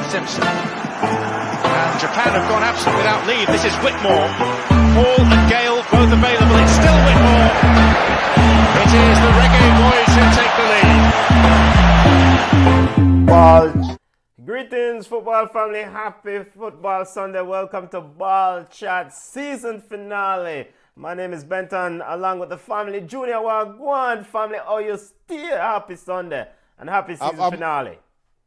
Simpson. And Japan have gone absent without leave. This is Whitmore. Hall and Gale both available. It's still Whitmore. It is the Reggaeboyz who take the lead. Greetings, football family. Happy Football Sunday. Welcome to Ballchat season finale. My name is Benton, along with the family. Junior Wagwan family. Oh, you still happy Sunday and happy season finale.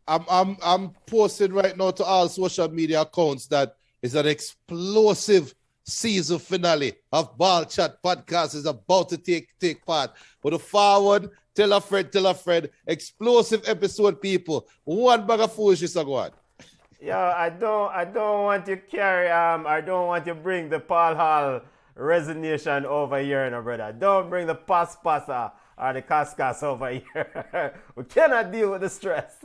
I'm posting right now to all social media accounts that is an explosive season finale of Ballchat podcast is about to take part. But the forward, tell a friend, explosive episode, people. One bag of foolishness go on. Yo, I don't want you carry I don't want you bring the Paul Hall resignation over here, no brother. Don't bring the pasa or the cascas over here. We cannot deal with the stress.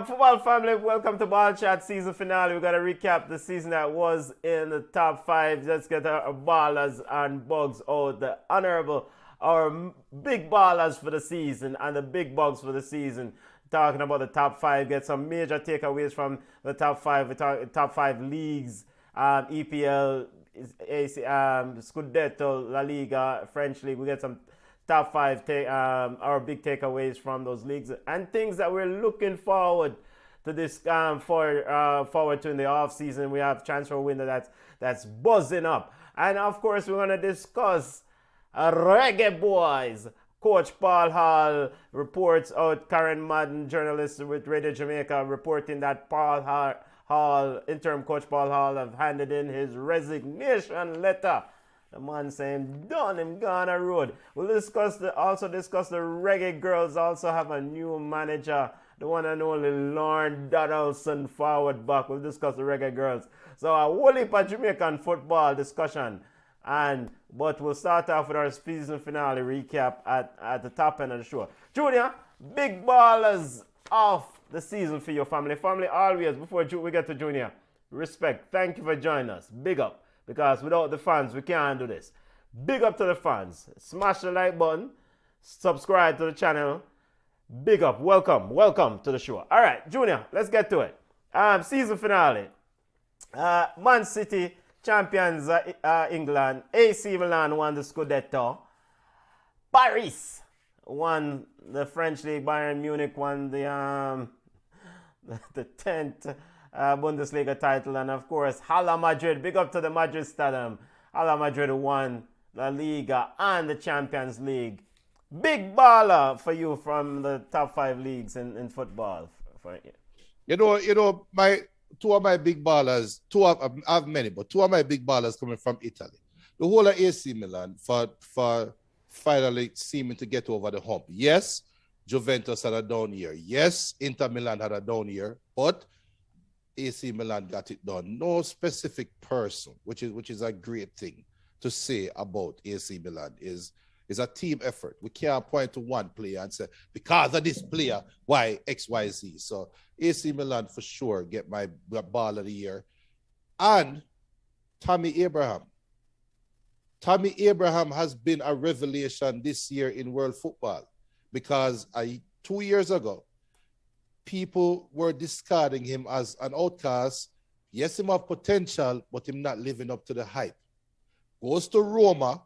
Football family, welcome to Ballchat season finale. We got to recap the season that was in the top five. Let's get our ballers and bugs out. The honorable, our big ballers for the season and the big bugs for the season. Talking about the top five, get some major takeaways from the top five. We talk top five leagues, EPL, AC, Scudetto, La Liga, French League. We get some top five, our big takeaways from those leagues and things that we're looking forward to this forward to in the off season. We have transfer window that's buzzing up, and of course we're gonna discuss Reggaeboyz. Coach Paul Hall reports out, Karen Madden, journalist with Radio Jamaica, reporting that Paul Hall, interim coach Paul Hall, have handed in his resignation letter. The man saying, done him, gone a road. We'll also discuss the Reggae Girls also have a new manager, the one and only Lauren Donaldson, forward back. We'll discuss the Reggae Girls. So a whole heap of Jamaican football discussion. But we'll start off with our season finale recap at the top end of the show. Junior, big ballers of the season for your family. Family always, before we get to Junior, respect. Thank you for joining us. Big up. Because without the fans, we can't do this. Big up to the fans. Smash the like button. Subscribe to the channel. Big up. Welcome to the show. All right, Junior, let's get to it. Season finale. Man City, champions England. AC Milan won the Scudetto. Paris won the French League. Bayern Munich won the 10th Bundesliga title. And of course, Hala Madrid. Big up to the Madrid Stadium. Hala Madrid won La Liga and the Champions League. Big baller for you from the top five leagues in football. You know, two of my big ballers, I have many, but two of my big ballers coming from Italy. The whole of AC Milan for finally seeming to get over the hump. Yes, Juventus had a down year. Yes, Inter Milan had a down year, but AC Milan got it done. No specific person, which is a great thing to say about AC Milan, is a team effort. We can't point to one player and say, because of this player, why X, Y, Z. So AC Milan for sure get my ball of the year. And Tammy Abraham. Tammy Abraham has been a revelation this year in world football because 2 years ago, people were discarding him as an outcast. Yes, him have potential, but him not living up to the hype. Goes to Roma,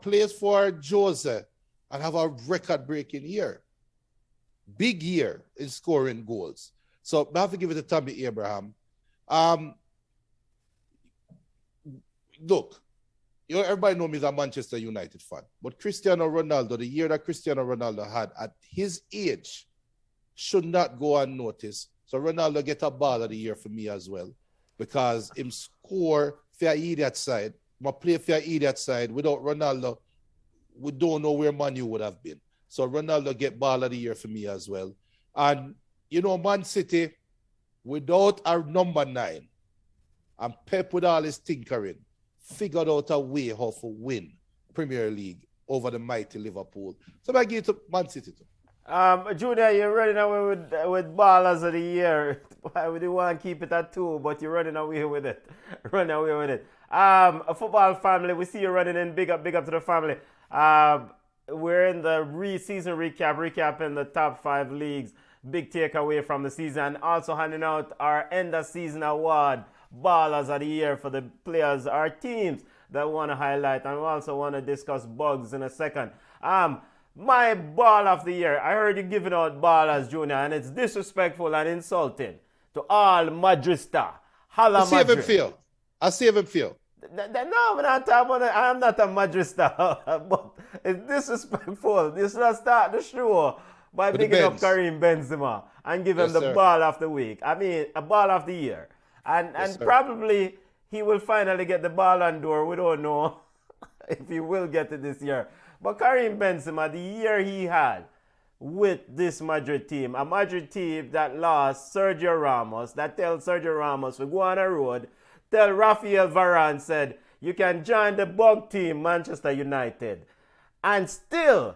plays for Jose, and have a record-breaking year. Big year in scoring goals. So I have to give it to Tammy Abraham. Look, everybody knows me as a Manchester United fan, but Cristiano Ronaldo, the year that Cristiano Ronaldo had at his age, should not go unnoticed. So Ronaldo get a ball of the year for me as well, because him score for idiot side. My play for idiot side. Without Ronaldo, we don't know where Man U would have been. So Ronaldo get ball of the year for me as well. And Man City, without our number 9, and Pep with all his tinkering, figured out a way how to win Premier League over the mighty Liverpool. So I give it to Man City too. Junior, you're running away with ballers of the year. We didn't want to keep it at 2, but you're running away with it. A football family, we see you running in. Big up to the family. we're in the season recapping the top 5 leagues. Big takeaway from the season. Also handing out our end of season award, Ballers of the Year, for the players, our teams that we want to highlight. And we also want to discuss bugs in a second. My ball of the year. I heard you giving out ballers, Junior, and it's disrespectful and insulting to all Madrista. Holla I see Madrid. him feel. I see him feel. No, I'm not talking about it. I'm not a Madrista, but it's disrespectful. You should start the show by With the picking up Benz. Karim Benzema and give him Yes, the sir. ball of the week. I mean, a ball of the year. And Yes, sir. probably he will finally get the ball on door. We don't know if he will get it this year. But Karim Benzema, the year he had with this Madrid team, a Madrid team that lost Sergio Ramos, that tells Sergio Ramos to go on a road, tell Rafael Varane said, you can join the bug team, Manchester United, and still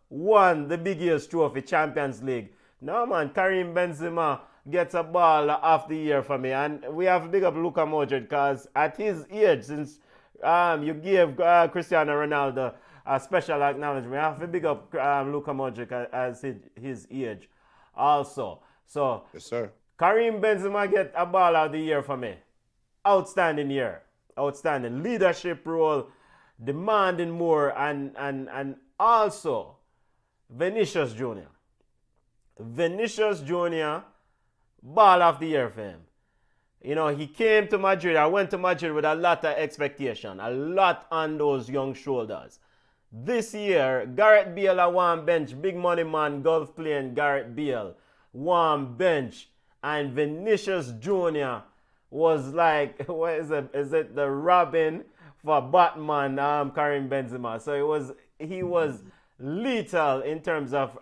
won the biggest trophy, Champions League. No, man, Karim Benzema gets a ball of the year for me. And we have to big up Luka Modric because at his age, since you gave Cristiano Ronaldo a special acknowledgement, we have to big up Luka Modric as his age also. So, Yes, sir. Karim Benzema get a ball of the year for me. Outstanding year. Outstanding. Leadership role, demanding more, and also Vinicius Jr. Vinicius Jr., ball of the year for him. You know, he came to Madrid. I went to Madrid with a lot of expectation, a lot on those young shoulders. This year, Gareth Bale a one bench, big money man, golf playing Gareth Bale, one bench, and Vinicius Jr. was like, what is it? Is it the Robin for Batman, Karim Benzema? So he was lethal in terms of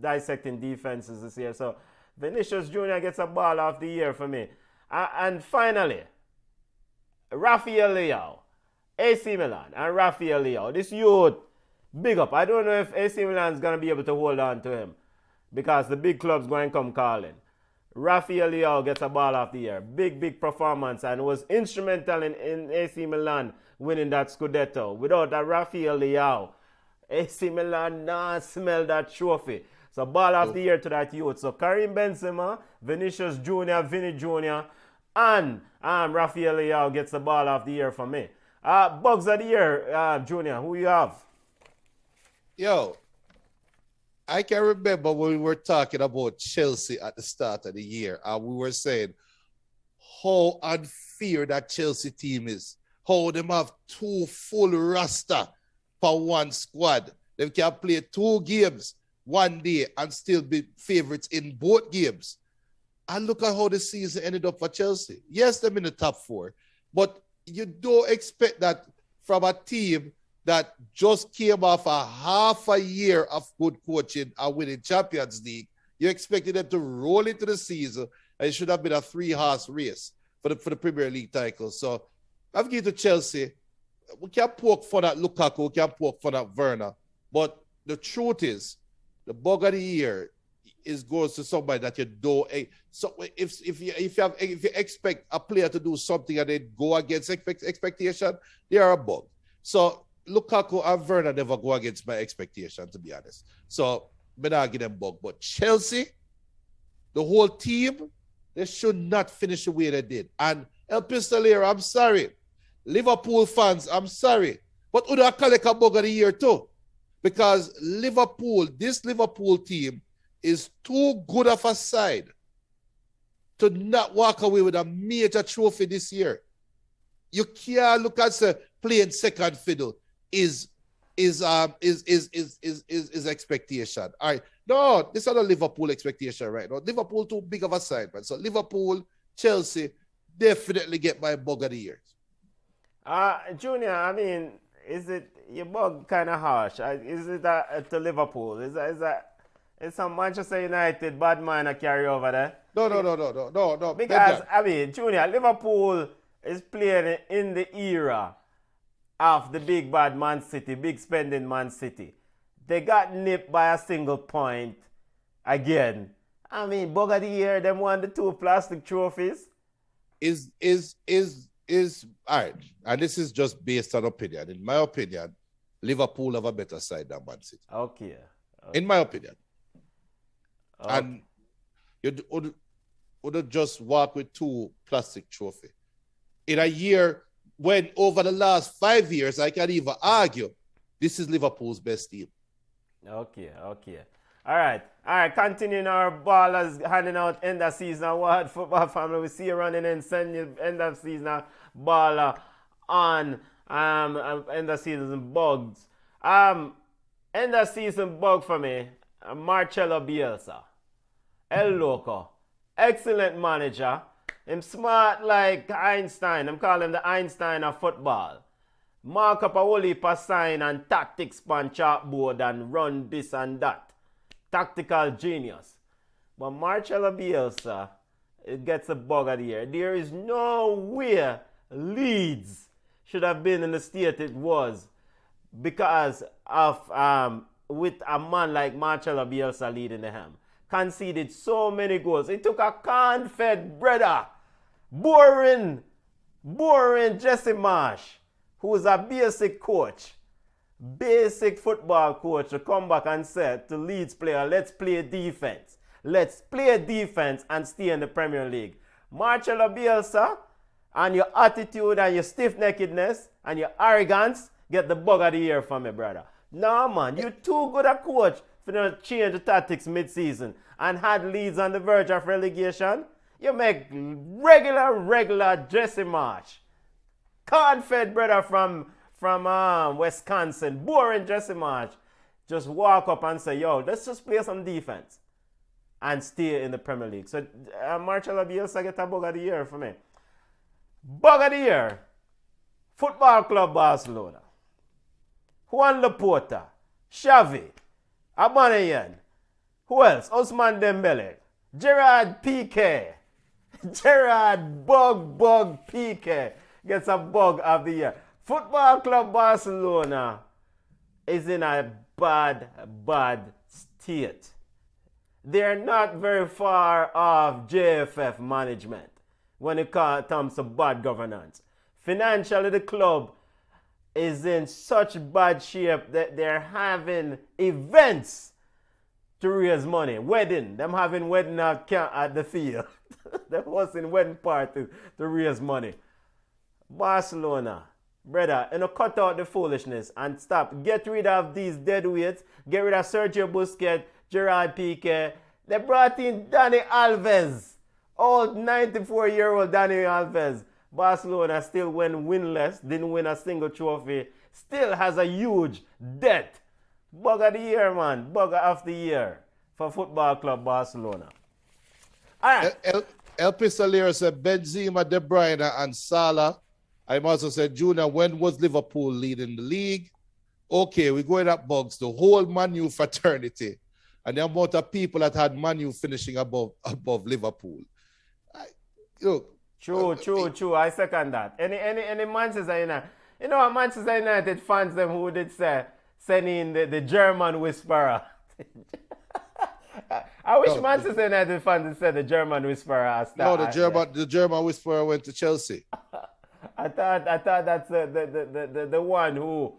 dissecting defenses this year. So Vinicius Jr. gets a ball of the year for me. And finally, Rafael Leao, AC Milan, and Rafael Leao. This youth, big up. I don't know if AC Milan is going to be able to hold on to him because the big club's going to come calling. Rafael Leao gets a ball of the year. Big performance and was instrumental in AC Milan winning that Scudetto. Without that Rafael Leao, AC Milan not smell that trophy. So ball of the year to that youth. So Karim Benzema, Vinicius Jr., Vinny Jr., and Rafael Leao gets the ball of the year for me. Bugs of the year, Junior, who you have? Yo, I can remember when we were talking about Chelsea at the start of the year, and we were saying how unfair that Chelsea team is. How them have 2 full roster for one squad. They can play 2 games one day and still be favorites in both games. And look at how the season ended up for Chelsea. Yes, they're in the top 4, but you don't expect that from a team that just came off a half a year of good coaching and winning Champions League. You expected them to roll into the season, and it should have been a 3-horse race for the Premier League title. So I've given to Chelsea. We can poke fun at Lukaku, we can poke fun at Werner, but the truth is, the bug of the year goes to somebody that you don't. So if you expect a player to do something and they go against expectation, they are a bug. So Lukaku and Werner never go against my expectation, to be honest. So I'm not give them bug. But Chelsea, the whole team, they should not finish the way they did. And El Pistolero, I'm sorry. Liverpool fans, I'm sorry. But Uda Kaleka bug of the year too. Because this Liverpool team is too good of a side to not walk away with a major trophy this year. You can't look at playing second fiddle is expectation. All right. No, this is not a Liverpool expectation right now. Liverpool too big of a side, man. So Liverpool, Chelsea definitely get my bug of the year. Junior, I mean, is it your bug kind of harsh? Is it to Liverpool? Is some Manchester United bad man a carry over there? No. Because I mean, Junior, Liverpool is playing in the era of the big bad Man City, big spending Man City. They got nipped by a single point again. I mean, bug of the year, them won the 2 plastic trophies. Is all right, and this is just based on opinion. In my opinion, Liverpool have a better side than Man City. Okay. In my opinion. Okay. And you would just walk with 2 plastic trophy. In a year when over the last 5 years, I can even argue this is Liverpool's best team. Okay. All right. Continuing our ballers handing out end of season award. Football family, we see you running in, send you end of season baller on end of season bugs. End of season bug for me, Marcelo Bielsa. El Loco. Excellent manager. Him smart like Einstein. I'm calling him the Einstein of football. Mark up a whole heap of sign and tactics on chalkboard and run this and that. Tactical genius. But Marcelo Bielsa, it gets a bug of the year. There is no way Leeds should have been in the state it was because of with a man like Marcelo Bielsa leading the helm. Conceded so many goals. It took a corn-fed brother, boring Jesse Marsh, who is a basic coach, basic football coach, to come back and say to Leeds player, let's play defense. Let's play defense and stay in the Premier League. Marcelo Bielsa and your attitude and your stiff-neckedness and your arrogance get the bug of the year from me, brother. No, man, you're too good a coach for to change the tactics mid-season and had Leeds on the verge of relegation. You make regular Jesse Marsh. Corn-fed brother from Wisconsin, boring Jesse Marsh, just walk up and say, yo, let's just play some defense and stay in the Premier League. So Marcelo Bielsa get a bug of the year for me. Bug of the year, Football Club Barcelona. Juan Laporta, Xavi, Aubameyang, who else? Ousmane Dembele, Gerard Piqué, Gerard Bug Piqué gets a bug of the year. Football Club Barcelona is in a bad state. They're not very far off JFF management when it comes to bad governance. Financially, the club is in such bad shape that they're having events to raise money. Wedding. Them having wedding at the field. They're hosting wedding parties to raise money. Barcelona. Brother, cut out the foolishness and stop. Get rid of these deadweights. Get rid of Sergio Busquets, Gerard Piqué. They brought in Dani Alves. Old 94-year-old Dani Alves. Barcelona still went winless, didn't win a single trophy, still has a huge debt. Bug of the year, man. Bug of the year for Football Club Barcelona. All right. El Pistolero said Benzema, De Bruyne, and Salah. I also said, Junior, when was Liverpool leading the league? Okay, we're going up bugs. The whole Man U fraternity and the amount of people that had Man U finishing above Liverpool. True. I second that. Any Manchester United, Manchester United fans them who did say send in the German whisperer. I wish Manchester United fans had said the German whisperer. The German whisperer went to Chelsea. I thought that's the one who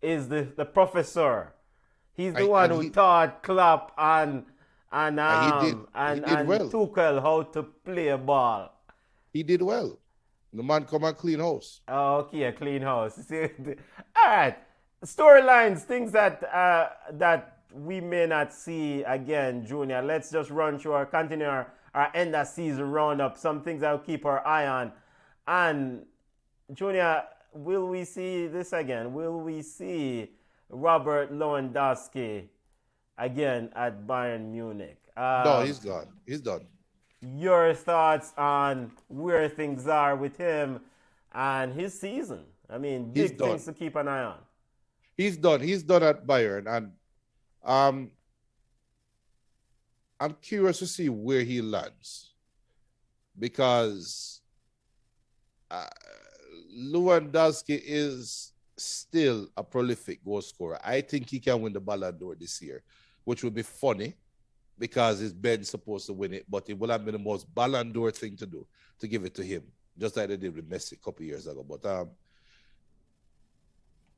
is the professor. He's the one who taught Klopp and Tuchel how to play a ball. He did well. The man come and clean house. Oh, okay, a clean house. All right. Storylines, things that we may not see again, Junior. Let's just run through continue our end of season roundup. Some things I'll keep our eye on. And Junior, will we see this again? Will we see Robert Lewandowski again at Bayern Munich? No, he's gone. He's done. Your thoughts on where things are with him and his season? I mean, big things to keep an eye on. He's done. He's done at Bayern, and I'm curious to see where he lands because Lewandowski is still a prolific goal scorer. I think he can win the Ballon d'Or this year, which would be funny because his Ben's supposed to win it, but it will have been the most Ballon d'Or thing to do, to give it to him, just like they did with Messi a couple years ago. But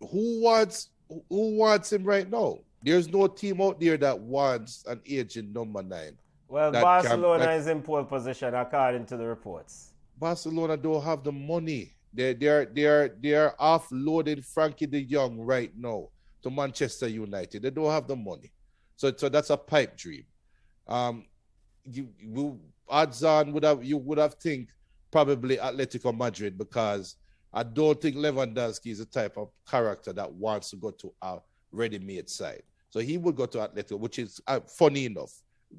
who wants who wants him right now? There's no team out there that wants an agent number 9. Well, Barcelona is in pole position according to the reports. Barcelona don't have the money. They're offloading Frankie de Jong right now to Manchester United. They don't have the money. So that's a pipe dream. Odds on you would have think probably Atletico Madrid, because I don't think Lewandowski is the type of character that wants to go to a ready-made side. So he would go to Atletico, which is funny enough,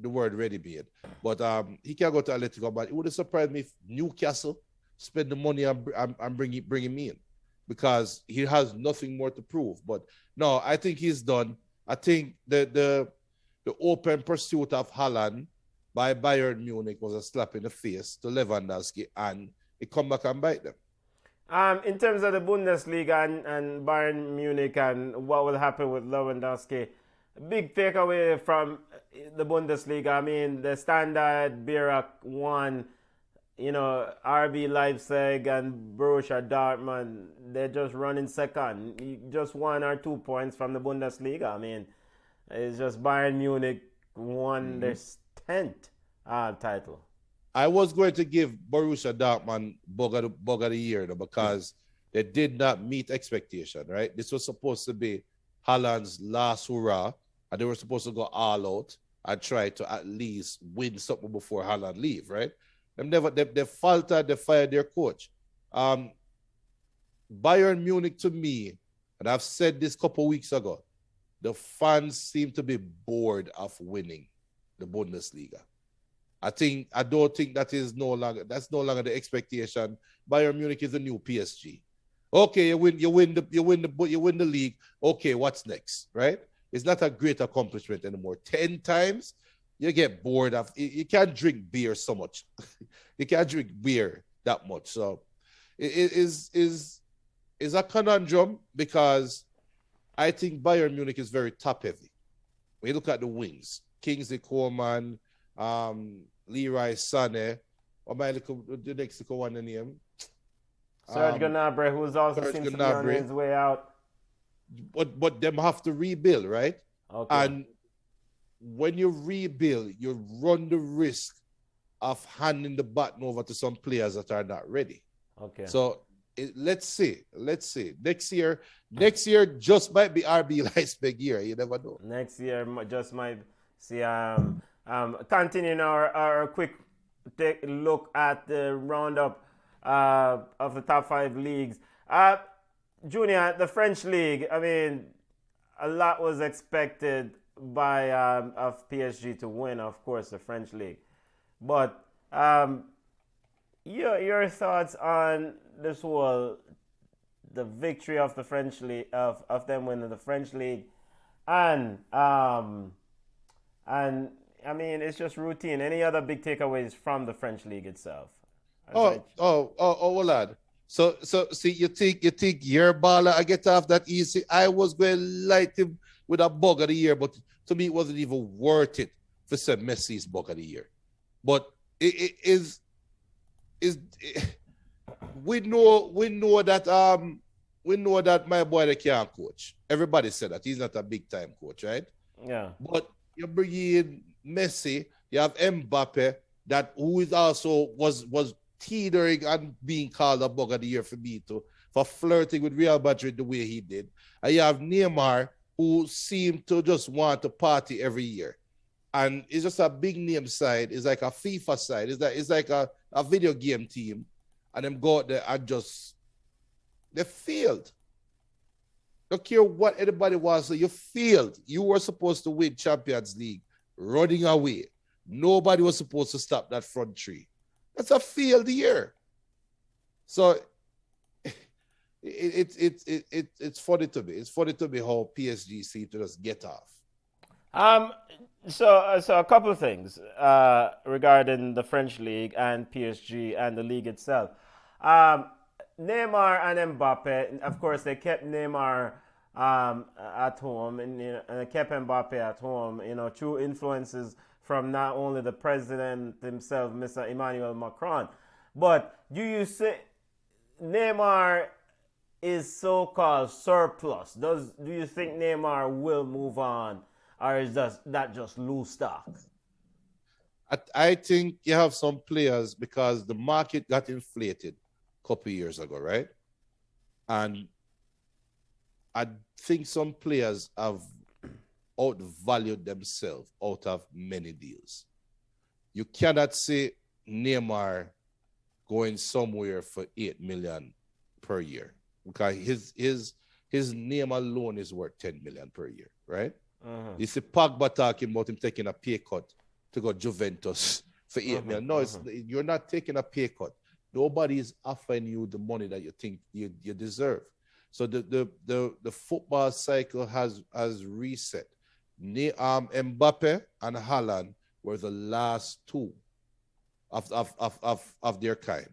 the word ready-made. But he can go to Atletico, but it would have surprised me if Newcastle spend the money and bring him in, because he has nothing more to prove. But no, I think he's done. I think the open pursuit of Haaland by Bayern Munich was a slap in the face to Lewandowski, and it come back and bite them. In terms of the Bundesliga and Bayern Munich and what will happen with Lewandowski, big takeaway from the Bundesliga. I mean, the Standard, Birak won, RB Leipzig and Borussia Dortmund, they're just running second. Just 1 or 2 points from the Bundesliga. I mean, it's just Bayern Munich won their 10th title. I was going to give Borussia Dortmund bug of the year, though, because they did not meet expectation, right? This was supposed to be Haaland's last hurrah, and they were supposed to go all out and try to at least win something before Haaland leave, right? They faltered, they fired their coach. Bayern Munich, to me, and I've said this a couple weeks ago, the fans seem to be bored of winning the Bundesliga. I don't think that's no longer the expectation. Bayern Munich is the new PSG. Okay, you win the league. Okay, what's next, right? It's not a great accomplishment anymore. 10 times, you get bored of. You can't drink beer so much. You can't drink beer that much. So it is a conundrum, because I think Bayern Munich is very top heavy. When you look at the wings, Kingsley Coman, Leroy Sané, or the next one the name? Serge Gnabry, who's also seems to be on his way out. But them have to rebuild, right? Okay. And when you rebuild, you run the risk of handing the baton over to some players that are not ready. Okay. So let's see. Next year just might be RB Leipzig year. You never know. Next year just might see. Continuing our quick look at the roundup of the top 5 leagues. Junior, the French league. I mean, a lot was expected by of PSG to win, of course, the French league. But your thoughts on this the victory of the French league, of them winning the French league, and I mean, it's just routine. Any other big takeaways from the French league itself? Lad. So see, you think your baller I get off that easy. I was going to light him with a bug of the year, but to me it wasn't even worth it for say Messi's bug of the year. But we know that my boy they can't coach. Everybody said that he's not a big time coach, right? Yeah. But you bring in Messi, you have Mbappe, who is also was teetering and being called a bug of the year for flirting with Real Madrid the way he did. And you have Neymar, who seemed to just want to party every year. And it's just a big name side. It's like a FIFA side. It's like a video game team. And them go out there and they failed. Don't care what anybody wants. So you failed. You were supposed to win Champions League, running away. Nobody was supposed to stop that front three. That's a failed year. So it's funny to me. It's funny to me how PSG seem to just get off. So a couple of things regarding the French league and PSG and the league itself. Neymar and Mbappe, of course, they kept Neymar at home and they kept Mbappe at home. Through influences from not only the president himself, Mr. Emmanuel Macron, but do you say Neymar is so-called surplus? Do you think Neymar will move on, or is that just loose stock? I think you have some players because the market got inflated a couple years ago, right? And I think some players have outvalued themselves out of many deals. You cannot say Neymar going somewhere for 8 million per year because his name alone is worth 10 million per year, right? You see Pogba talking about him taking a pay cut to go Juventus for 8 million. No, you're not taking a pay cut. Nobody is offering you the money that you think you deserve. So the football cycle has reset. Mbappe and Haaland were the last two of their kind.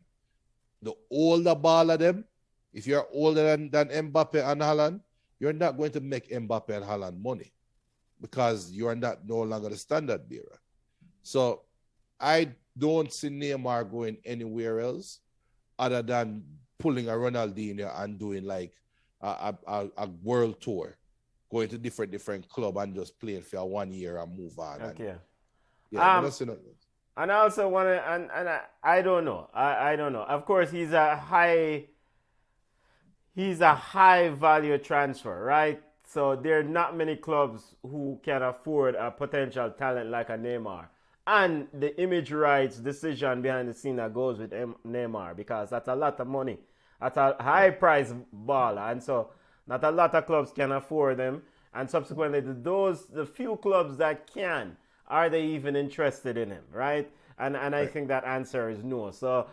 The older ball of them, if you're older than Mbappe and Haaland, you're not going to make Mbappe and Haaland money because you are no longer the standard bearer. So I don't see Neymar going anywhere else other than pulling a Ronaldinho and doing like a world tour, going to different club and just playing for 1 year and move on. Okay. And I also want to, and I don't know. I don't know. Of course, he's a high value transfer, right? So there are not many clubs who can afford a potential talent like a Neymar. And the image rights decision behind the scene that goes with Neymar, because that's a lot of money. That's a high price baller. And so not a lot of clubs can afford them. And subsequently, the few clubs that can, are they even interested in him, right? And I think that answer is no. So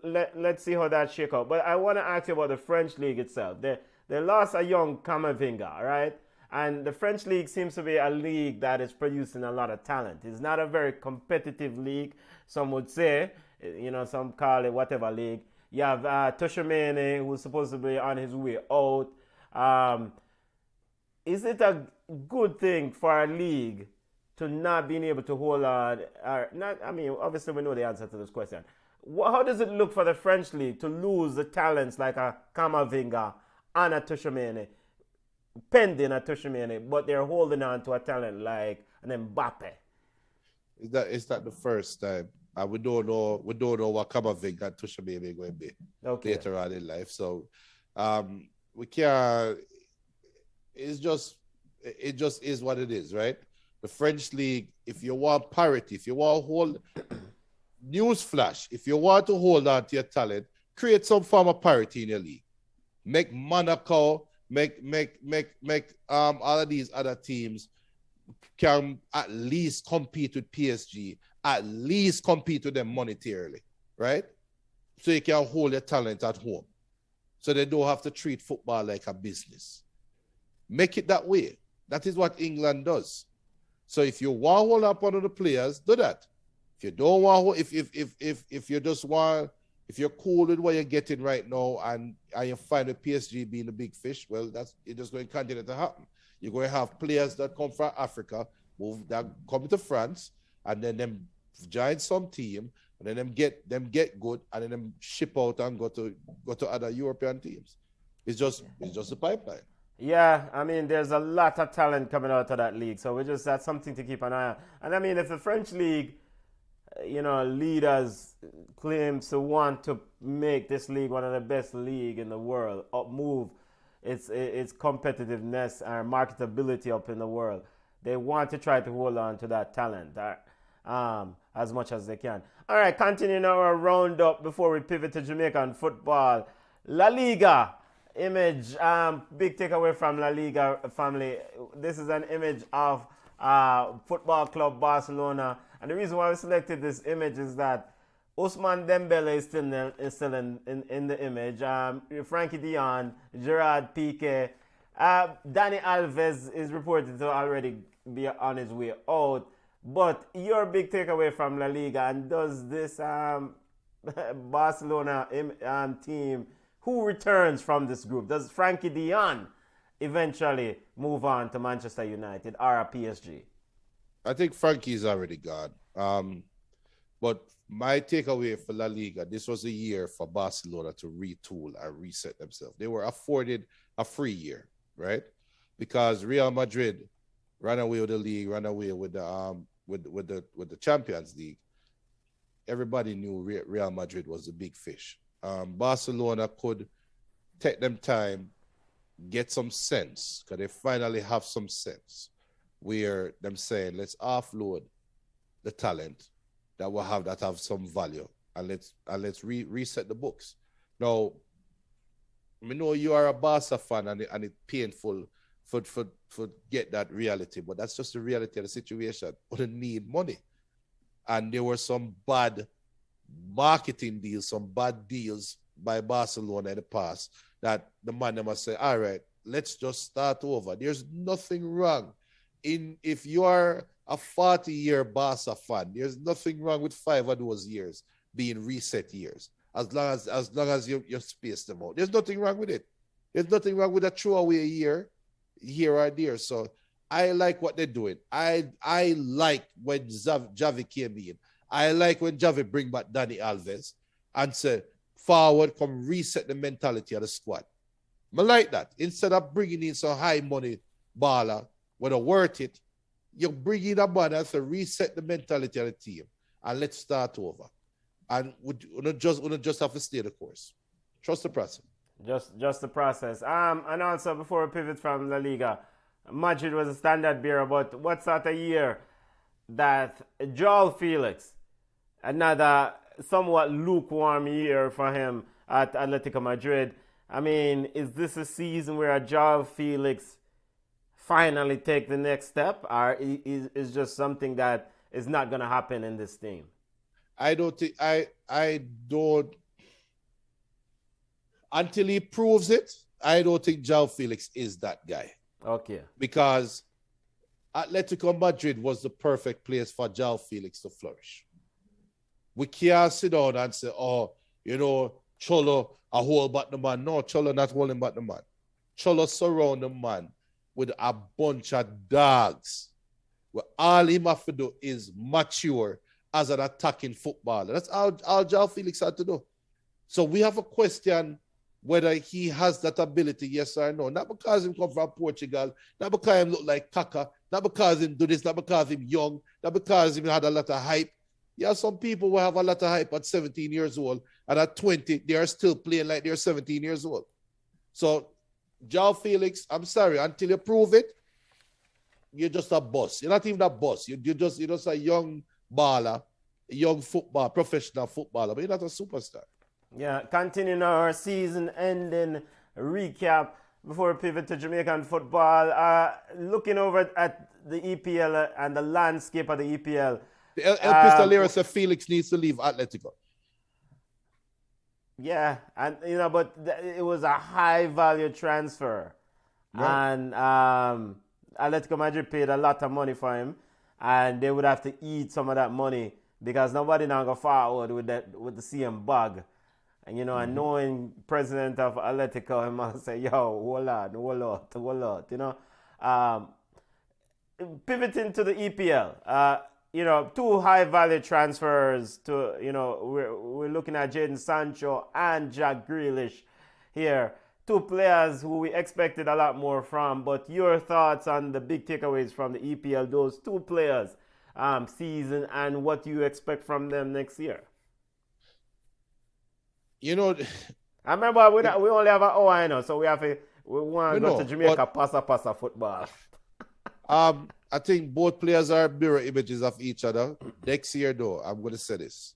let's see how that shakes out. But I want to ask you about the French league itself. They lost a young Camavinga, right? And the French league seems to be a league that is producing a lot of talent. It's not a very competitive league, some would say. Some call it whatever league. You have Tuchemene, who's supposed to be on his way out. Is it a good thing for a league to not being able to hold on? Obviously we know the answer to this question. How does it look for the French league to lose the talents like a Camavinga and a Tuchemene, pending a Tuchemene, but they're holding on to a talent like an Mbappe? Is that the first time? We don't know what Camavinga and Tuchemene are going to be later on in life. So we can't. It just is what it is, right? The French league, if you want parity, if you want to hold, newsflash, if you want to hold on to your talent, create some form of parity in your league. Make Monaco, make all of these other teams can at least compete with PSG, at least compete with them monetarily, right? So you can hold your talent at home. So they don't have to treat football like a business. Make it that way. That is what England does. So if you want to hold up one of the players, do that. If you don't want, if you just want, if you're cool with what you're getting right now and you find the PSG being the big fish, well, it's just going to continue to happen. You're going to have players that come from Africa, that come to France, and then them join some team, and then them get good, and then them ship out and go to other European teams. It's just a pipeline. Yeah, there's a lot of talent coming out of that league, so that's something to keep an eye on. And if the French league, leaders claims to want to make this league one of the best league in the world, move its competitiveness or marketability up in the world, they want to try to hold on to that talent as much as they can. All right, continuing our roundup before we pivot to Jamaican football. La Liga. Image, big takeaway from La Liga family. This is an image of football club Barcelona, and the reason why we selected this image is that Ousmane Dembele is still in the image. Frankie de Jong, Gerard Piqué, Dani Alves is reported to already be on his way out. But your big takeaway from La Liga, and does this Barcelona team, who returns from this group? Does Frankie de Jong eventually move on to Manchester United or a PSG? I think Frankie's already gone. But my takeaway for La Liga, this was a year for Barcelona to retool and reset themselves. They were afforded a free year, right? Because Real Madrid ran away with the league, ran away with the Champions League. Everybody knew Real Madrid was the big fish. Barcelona could take them time, get some sense, because they finally have some sense, where them saying, let's offload the talent that will have some value, and let's reset the books. Now, I know you are a Barca fan, and it's painful for get that reality, but that's just the reality of the situation. We need money. And there were some bad marketing deals, some bad deals by Barcelona in the past that the man must say, all right, let's just start over. There's nothing wrong if you are a 40-year Barca fan, there's nothing wrong with 5 of those years being reset years, as long as you space them out. There's nothing wrong with it. There's nothing wrong with a throwaway year here or there. So I like what they're doing. I like when Javi came in. I like when Javi bring back Dani Alves and say, forward, come reset the mentality of the squad. I like that. Instead of bringing in some high money baller, whether worth it, you bring in a man and say, reset the mentality of the team and let's start over. And we just have to stay the course. Trust the process. Just the process. And also before we pivot from La Liga, Madrid was a standard bearer, but what sort of year that Joel Felix, another somewhat lukewarm year for him at Atletico Madrid. I mean, is this a season where Joel Felix finally take the next step, or is just something that is not going to happen in this team? I don't think I don't until he proves it. I don't think João Felix is that guy. Okay. Because Atletico Madrid was the perfect place for João Felix to flourish. We can't sit down and say, oh, Cholo a hold back the man. No, Cholo not holding back the man. Cholo surround the man with a bunch of dogs. Where all he have to do is mature as an attacking footballer. That's all João Felix had to do. So we have a question whether he has that ability, yes or no. Not because he come from Portugal, not because he look like Kaka, not because he do this, not because he's young, not because he had a lot of hype. Yeah, some people will have a lot of hype at 17 years old, and at 20, they are still playing like they're 17 years old. So, João Felix, I'm sorry, until you prove it, you're just a boss. You're not even a boss. You're just a young baller, a young professional footballer, but you're not a superstar. Yeah, continuing our season-ending recap before we pivot to Jamaican football. Looking over at the EPL and the landscape of the EPL. El Pistolero said Felix needs to leave Atletico. Yeah, and but it was a high-value transfer, right. And Atletico Madrid paid a lot of money for him, and they would have to eat some of that money because nobody now go forward with the seaon bag. And and knowing president of Atletico, he must say, yo, hold on. Pivoting to the EPL, two high value transfers to, we're looking at Jadon Sancho and Jack Grealish here. Two players who we expected a lot more from, but your thoughts on the big takeaways from the EPL, those two players season, and what you expect from them next year? I remember we only have an hour, so we want to go to Jamaica, passa football. I think both players are mirror images of each other. Next year, though, I'm going to say this.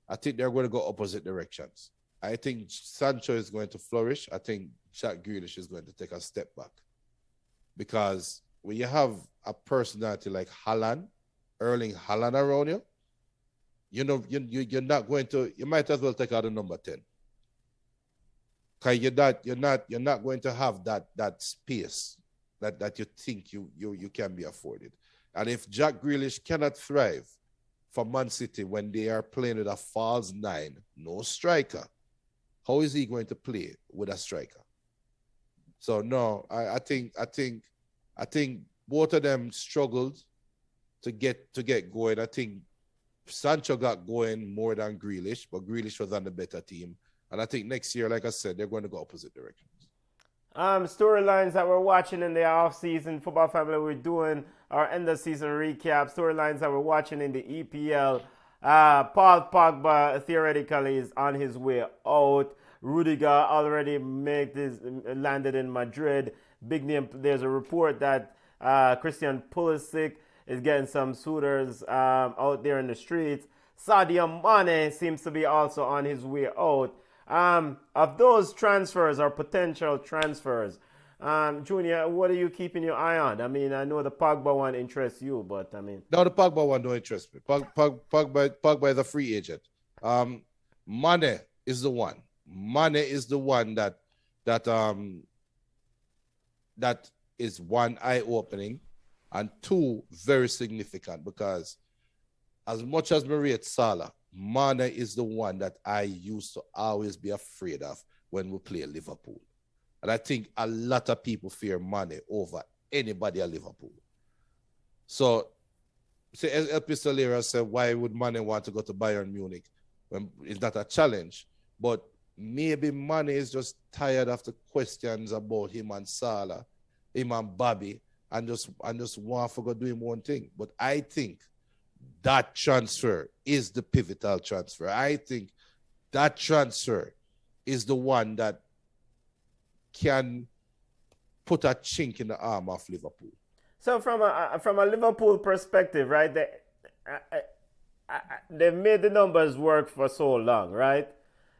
I think they're going to go opposite directions. I think Sancho is going to flourish. I think Jack Grealish is going to take a step back. Because when you have a personality like Erling Haaland around you, you're not going to. You might as well take out a number 10. Because you're not going to have that space that you think you can be afforded. And if Jack Grealish cannot thrive for Man City when they are playing with a false 9, no striker, how is he going to play with a striker? So no, I think both of them struggled to get going. I think Sancho got going more than Grealish, but Grealish was on the better team. And I think next year, like I said, they're going to go opposite directions. Storylines that we're watching in the off-season, Football Family, we're doing our end-of-season recap. Storylines that we're watching in the EPL. Paul Pogba theoretically is on his way out. Rudiger already landed in Madrid. Big name. There's a report that Christian Pulisic is getting some suitors out there in the streets. Sadio Mane seems to be also on his way out. Of those transfers or potential transfers, Junior, what are you keeping your eye on? I mean, I know the Pogba one interests you, but I mean... No, the Pogba one don't interest me. Pogba is a free agent. Mane is the one. Mane is the one that is one, eye-opening, and two, very significant, because as much as we rate Salah, Mane is the one that I used to always be afraid of when we play Liverpool. And I think a lot of people fear Mane over anybody at Liverpool. So, El Pistolero said, why would Mane want to go to Bayern Munich when it's not a challenge? But maybe Mane is just tired of the questions about him and Salah, him and Bobby, and just want to go do him one thing. But I think that transfer is the pivotal transfer. I think that transfer is the one that can put a chink in the arm of Liverpool. So from a Liverpool perspective, right? They've made the numbers work for so long, right?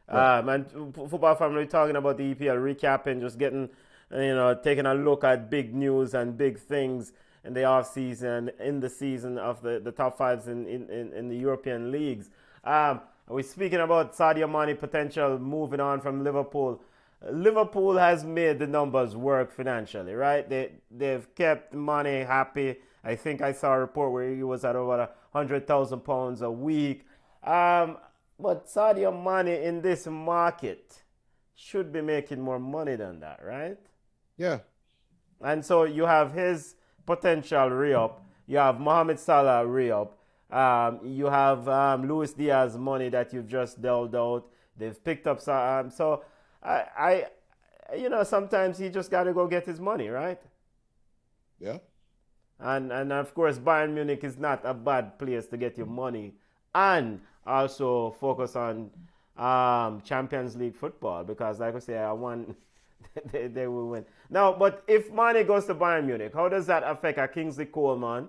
And Football Family talking about the EPL recapping, just getting, taking a look at big news and big things in the off season, in the season of the top fives in the European leagues. We're speaking about Sadio Mane potential moving on from Liverpool. Liverpool has made the numbers work financially, right? They've kept Mane happy. I think I saw a report where he was at over £100,000 a week. But Sadio Mane in this market should be making more money than that, right? Yeah. And so you have his potential re-up. You have Mohamed Salah re-up. You have Luis Diaz money that you've just dealt out. They've picked up some. So I sometimes he just got to go get his money, right? Yeah. And of course, Bayern Munich is not a bad place to get your money and also focus on Champions League football, because, like I say, they will win. Now, but if Mane goes to Bayern Munich, how does that affect a Kingsley Coleman?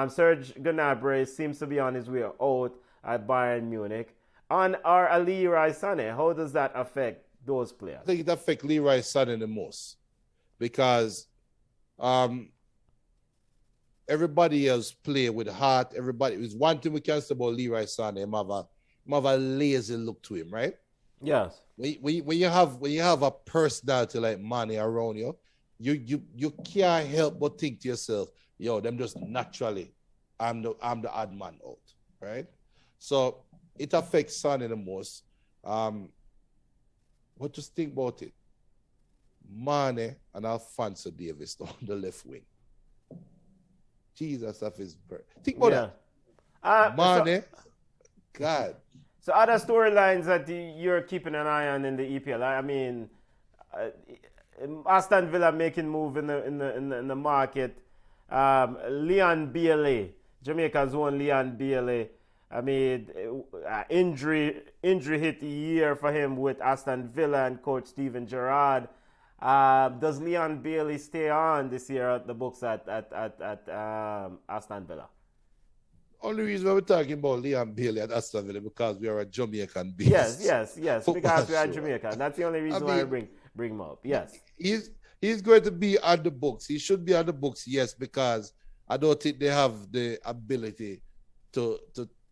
Serge Gnabry seems to be on his way out at Bayern Munich. Or Leroy Sané, how does that affect those players? I think it affects Leroy Sané the most, because everybody else play with heart. Everybody, it's one thing we can say about Leroy Sané. He have a lazy look to him, right? Yes. When you have a personality like Mane around you, you can't help but think to yourself, yo, them just naturally, I'm the odd man out, right? So it affects Sané the most. But just think about it. Mane and Alphonso Davies on the left wing. Jesus of his birth. Think about that. Mane, God. So other storylines that you're keeping an eye on in the EPL. I mean, Aston Villa making move in the market. Leon Bailey, Jamaica's own Leon Bailey. I mean, injury hit year for him with Aston Villa and coach Steven Gerrard. Does Leon Bailey stay on this year at the books at Aston Villa? Only reason we're talking about Leon Bailey at Aston Villa because we are a Jamaican beast. Yes. Because we are Jamaican. That's the only reason why I bring him up. Yes. He's going to be on the books. He should be on the books, yes, because I don't think they have the ability to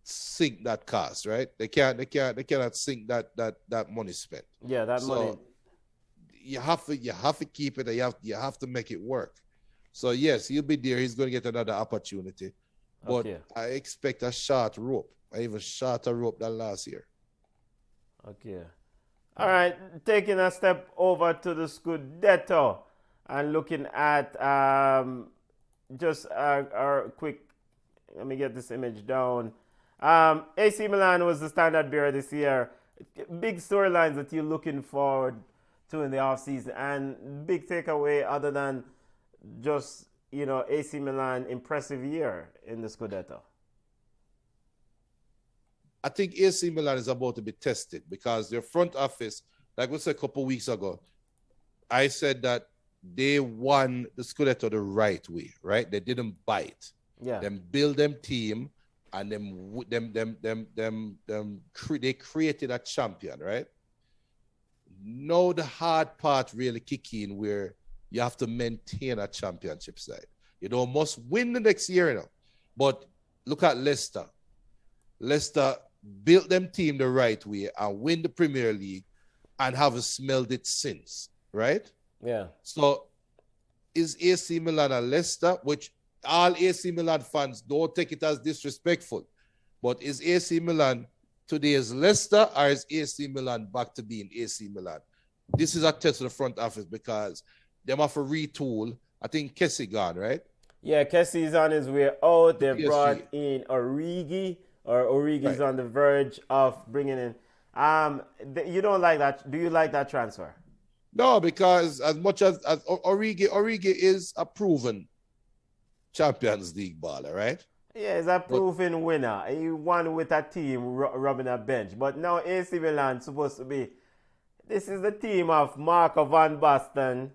sink that cost, right? They cannot sink that money spent. Yeah, that money. You have to keep it. You have to make it work. So yes, he'll be there. He's going to get another opportunity. But okay. I expect a short rope, even shorter rope than last year. Okay. All right, taking a step over to the Scudetto and looking at just our quick, let me get this image down. AC Milan was the standard bearer this year. Big storylines that you're looking forward to in the offseason, and big takeaway other than just, AC Milan impressive year in the Scudetto. I think AC Milan is about to be tested because their front office, like we said a couple of weeks ago, I said that they won the Scudetto the right way, right? They didn't bite. Yeah. Them build them team, and they created a champion, right? Now the hard part really kick in where you have to maintain a championship side. You must win the next year, But look at Leicester. Leicester built them team the right way and win the Premier League and haven't smelled it since, right? Yeah. So is AC Milan and Leicester, which all AC Milan fans don't take it as disrespectful, but is AC Milan today's Leicester, or is AC Milan back to being AC Milan? This is a test of the front office because they have to retool. I think Kessie gone, right? Yeah, Kessie's on his way out. They brought in Origi. Origi's on the verge of bringing in. You don't like that? Do you like that transfer? No, because as much as Origi is a proven Champions League baller, right? Yeah, he's a proven winner. He won with a team rubbing a bench. But now AC Milan supposed to be. This is the team of Marco van Basten,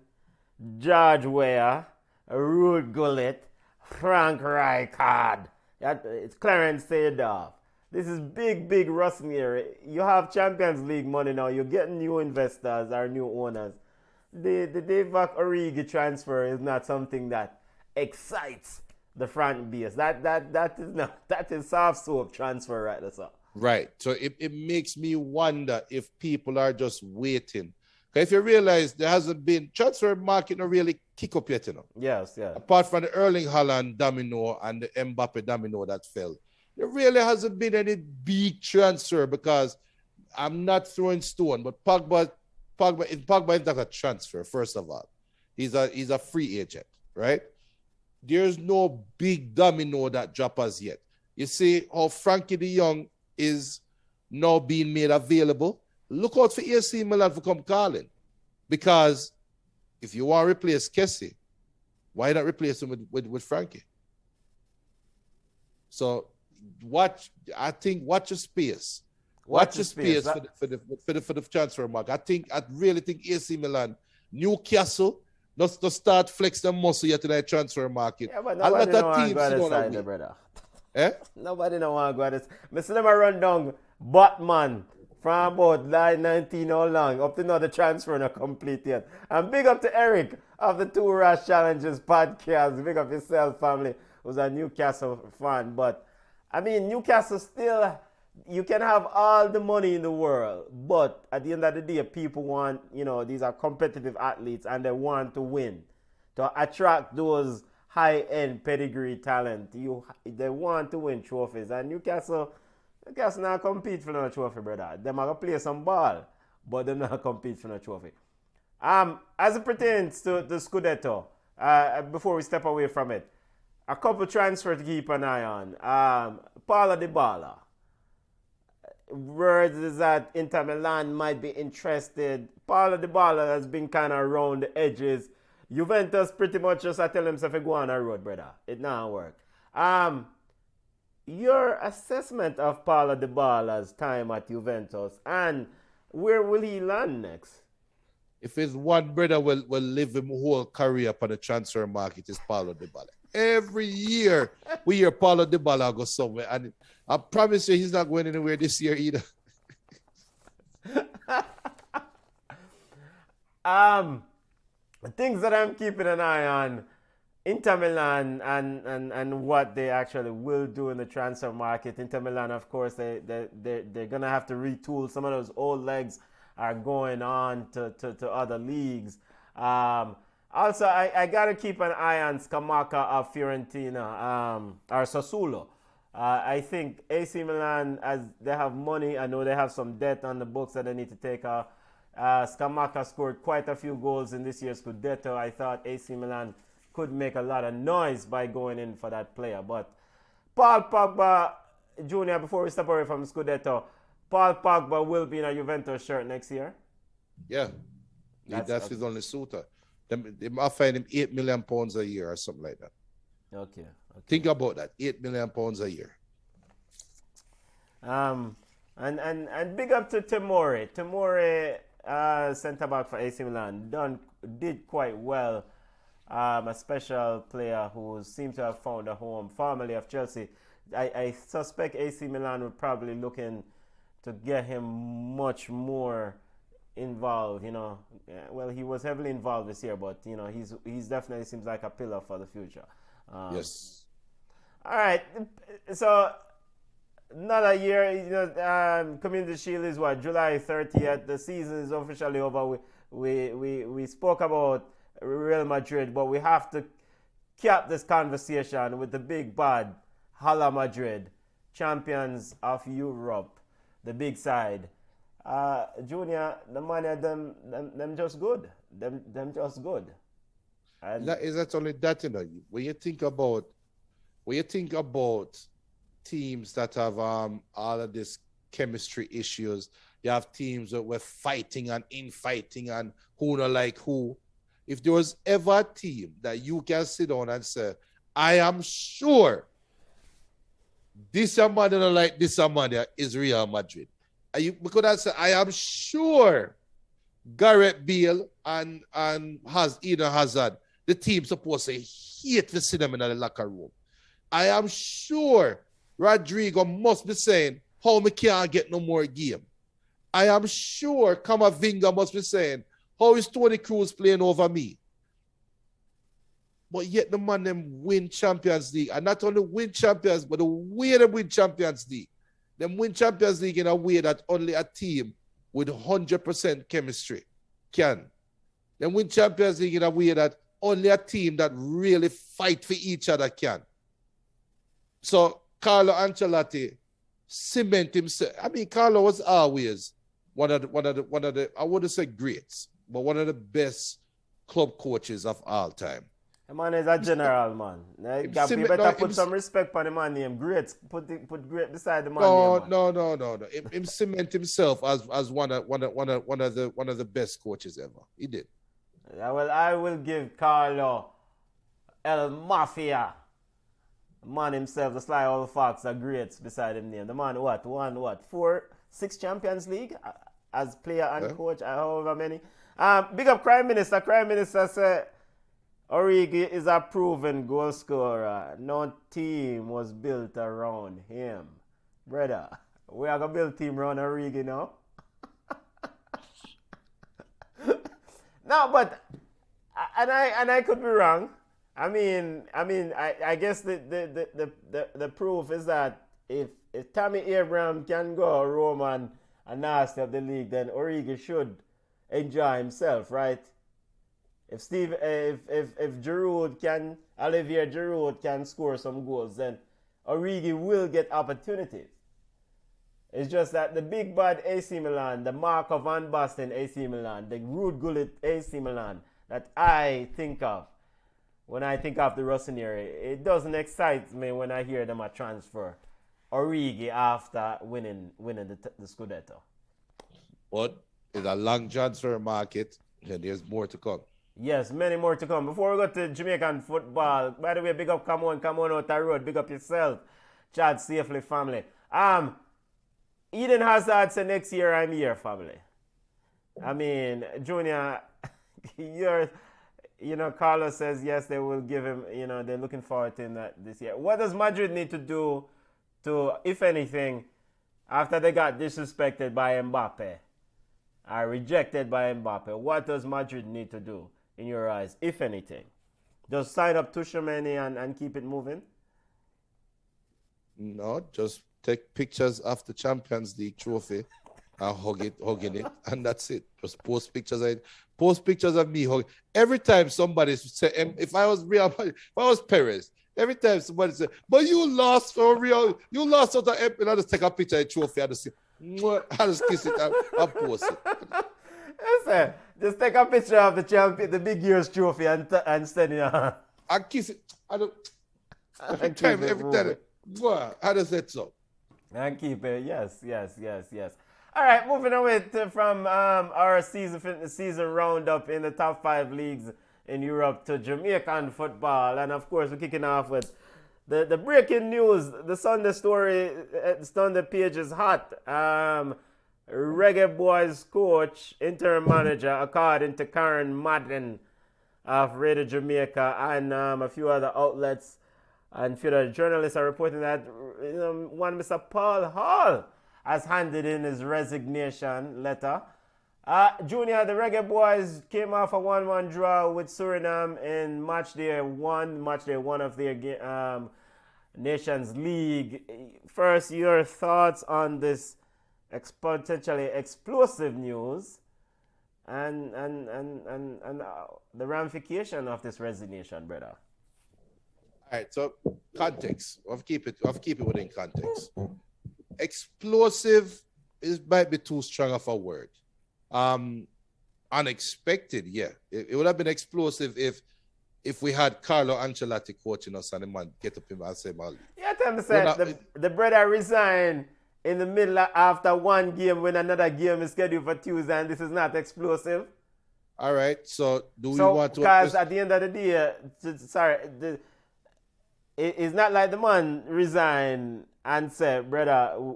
George Weah, Ruud Gullit, Frank Rijkaard. It's Clarence Seedorf. This is big wrestling here. You have Champions League money now. You're getting new investors or new owners. The Divock Origi transfer is not something that excites the fan base. That is soft soap transfer right there, sir. Right. So it makes me wonder if people are just waiting. Because if you realize there hasn't been transfer market not really kick up yet, Yes, yeah. Apart from the Erling Haaland domino and the Mbappe domino that fell, there really hasn't been any big transfer because I'm not throwing stone, but Pogba is not a transfer, first of all. He's a free agent, right? There's no big domino that drop us yet. You see how Frankie de Jong is now being made available. Look out for AC Milan to come calling. Because if you want to replace Kessie, why not replace him with Frankie? So watch your space. Watch your space for the transfer market. I really think AC Milan, Newcastle, just start flex them muscle yet in the transfer market. Yeah, but nobody know want to go this side, brother. Eh? Nobody know want to go this. But let me run down Batman from about line 19 how long up to now the transfer not complete yet. And big up to Eric of the Two Rash Challenges podcast. Big up yourself, family, who's a Newcastle fan. But I mean, Newcastle still, you can have all the money in the world, but at the end of the day, people want, these are competitive athletes and they want to win. To attract those high-end pedigree talent, they want to win trophies. And Newcastle not compete for no trophy, brother. They might play some ball, but they not compete for no trophy. As it pertains to the Scudetto, before we step away from it, a couple transfers to keep an eye on. Paulo Dybala. Word is that Inter Milan might be interested. Paulo Dybala has been kind of around the edges. Juventus pretty much just tell himself to go on a road, brother. It not work. Your assessment of Paulo Dybala's time at Juventus and where will he land next? If his one brother will live his whole career upon the transfer market, is Paulo Dybala. Every year we hear Paulo Dybala go somewhere, and I promise you he's not going anywhere this year either. Things that I'm keeping an eye on, Inter Milan and what they actually will do in the transfer market. Inter Milan, of course, they're going to have to retool. Some of those old legs are going on to other leagues. Also, I got to keep an eye on Scamacca of Fiorentina, or Sassuolo. I think AC Milan, as they have money, I know they have some debt on the books that they need to take out. Scamacca scored quite a few goals in this year's Scudetto. I thought AC Milan could make a lot of noise by going in for that player. But Paul Pogba, Junior, before we step away from Scudetto, Paul Pogba will be in a Juventus shirt next year. Yeah. That's his only suitor. They might find him £8 million a year or something like that. Okay. Think about that. £8 million a year. And big up to Tomori. Tomori, centre back for AC Milan, did quite well. A special player who seems to have found a home, formerly of Chelsea. I suspect AC Milan would probably looking to get him much more involved. Well, he was heavily involved this year, but he's definitely seems like a pillar for the future. Yes. All right, so another year. Community Shield is what, July 30th. The season is officially over. We spoke about Real Madrid, but we have to cap this conversation with the big bad Hala Madrid, champions of Europe, the big side. Junior, the money them just good. Them just good. And Is that only that, when you think about teams that have all of this chemistry issues, you have teams that were fighting and infighting and who not like who. If there was ever a team that you can sit down and say, I am sure this man don't like this man is Real Madrid. Because I say, I am sure Gareth Bale and Eden Hazard, the team supposed to hate to see them in the locker room. I am sure Rodrigo must be saying, how me can't get no more game. I am sure Kamavinga must be saying, how is Toni Kroos playing over me? But yet the man them win Champions League. And not only win Champions, but the way they win Champions League. Them win Champions League in a way that only a team with 100% chemistry can. Them win Champions League in a way that only a team that really fight for each other can. So Carlo Ancelotti cement himself. I mean, Carlo was always one of the I wouldn't say greats, but one of the best club coaches of all time. The man is a general, man. You better put some respect on the man name. Great. Put great beside the man name. No. Him cement himself as one of the best coaches ever. He did. Yeah, well, I will give Carlo El Mafia, the man himself, the Sly All Fox, a great beside him name. The man won 6 Champions League as player and coach, however many. Big up Crime Minister. Crime Minister said Origi is a proven goal scorer. No team was built around him. Brother, we are going to build a team around Origi now. No, but, and I could be wrong. I guess the proof is that if Tammy Abraham can go Roman and nasty of the league, then Origi should enjoy himself, right? If Olivier Giroud can score some goals, then Origi will get opportunities. It's just that the big bad AC Milan, the Marco van Basten AC Milan, the Ruud Gullit AC Milan that I think of when I think of the Rossoneri, it doesn't excite me when I hear them a transfer Origi after winning the Scudetto. But it's a long transfer market, and there's more to come. Yes, many more to come. Before we go to Jamaican football, by the way, big up, come on out the road, big up yourself. Chad safely, family. Eden Hazard said next year I'm here, family. I mean, Junior, Carlos says yes, they will give him, they're looking forward to him this year. What does Madrid need to do to, if anything, after they got disrespected by Mbappe, are rejected by Mbappe, what does Madrid need to do, in your eyes, if anything? Just sign up Tuchemani and keep it moving? No, just take pictures of the Champions League trophy and hugging it, and that's it. Just post pictures of it. Post pictures of me hugging. Every time somebody say, if I was Perez, every time somebody say, but you lost for real, you lost out of and I just take a picture of the trophy and just say, I just kiss it and post it. Listen, just take a picture of the champion, the big year's trophy and send it on. I kiss it. Every time. Boy, I just said so. And keep it. Yes. All right, moving away from our season roundup in the top 5 leagues in Europe to Jamaican football. And of course, we're kicking off with the breaking news. The Sunday story, Sunday page is hot. Reggaeboyz coach, interim manager, according to Karen Madden of Radio Jamaica and a few other outlets and a few other journalists are reporting that one Mr. Paul Hall has handed in his resignation letter. Junior, the Reggaeboyz came off a 1-1 draw with Suriname in match day one of their Nations League. First, your thoughts on this potentially explosive news and the ramification of this resignation, brother. All right, so context. I'll keep it within context. Explosive might be too strong of a word. Unexpected, yeah. It would have been explosive if we had Carlo Ancelotti coaching us and the man get up and say, "Mal." Yeah, tell me, say the brother resigned in the middle after one game when another game is scheduled for Tuesday, and this is not explosive. All right, so do we want to? Because at the end of the day, it's not like the man resigned and said, brother,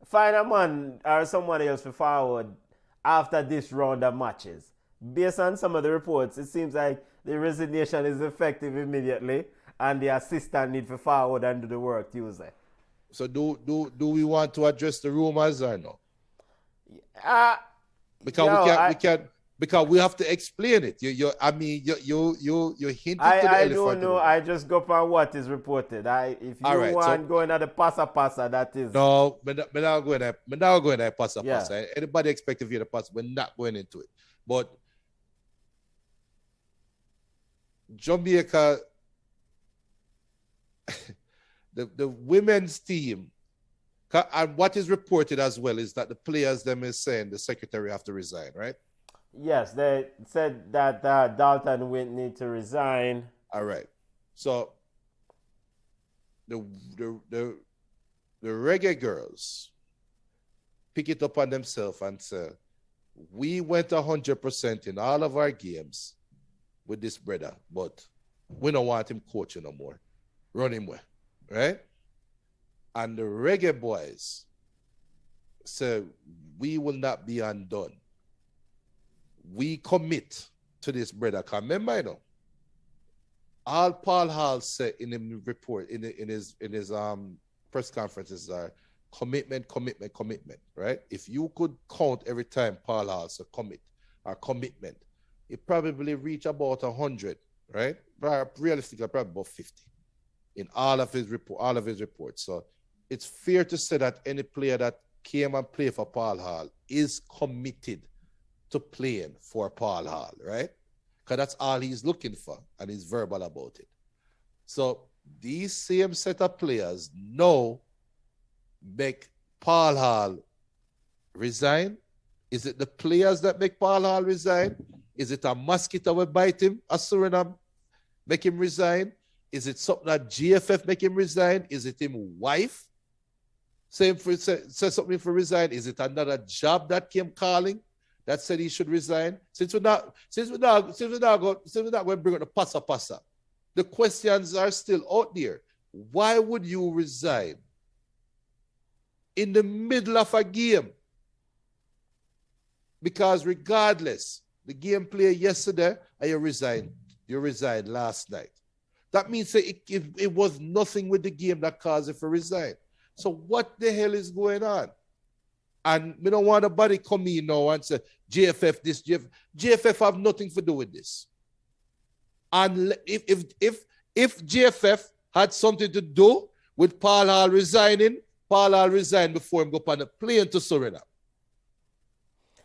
find a man or somebody else to forward after this round of matches. Based on some of the reports, it seems like the resignation is effective immediately and the assistant need to forward and do the work Tuesday. So do we want to address the rumors or no? Because we have to explain it. You hinted to the elephant. I don't know. I just go on what is reported. If you want going at the passa, that is. No, we're not going at passa. Anybody expect to hear the passa? We're not going into it. But Jamaica, the women's team, and what is reported as well is that the players them is saying the secretary have to resign, right? Yes, they said that Dalton Wint need to resign. All right. So the reggae girls pick it up on themselves and say, we went 100% in all of our games with this brother, but we don't want him coaching no more. Run him away, right? And the Reggaeboyz say, we will not be undone. We commit to this brother. Because remember, you know, all Paul Hall said in the report, in his press conferences are commitment, right? If you could count every time Paul Hall said commit or commitment, it probably reach about 100, right? Realistically, probably about 50 in all of his reports. So it's fair to say that any player that came and played for Paul Hall is committed to playing for Paul Hall, right? Because that's all he's looking for, and he's verbal about it. So these same set of players now make Paul Hall resign. Is it the players that make Paul Hall resign? Is it a mosquito will bite him, a Suriname, make him resign? Is it something that GFF make him resign? Is it him wife? Say something for resign. Is it another job that came calling that said he should resign? Since we're not going to bring up the passa, the questions are still out there. Why would you resign in the middle of a game? Because regardless, the game played yesterday and you resigned last night. That means that it was nothing with the game that caused it to resign. So what the hell is going on? And we don't want nobody come in now and say, GFF this, GFF have nothing to do with this. And if GFF had something to do with Paul Hall resigning, Paul Hall resigned before him go on a plane to Suriname.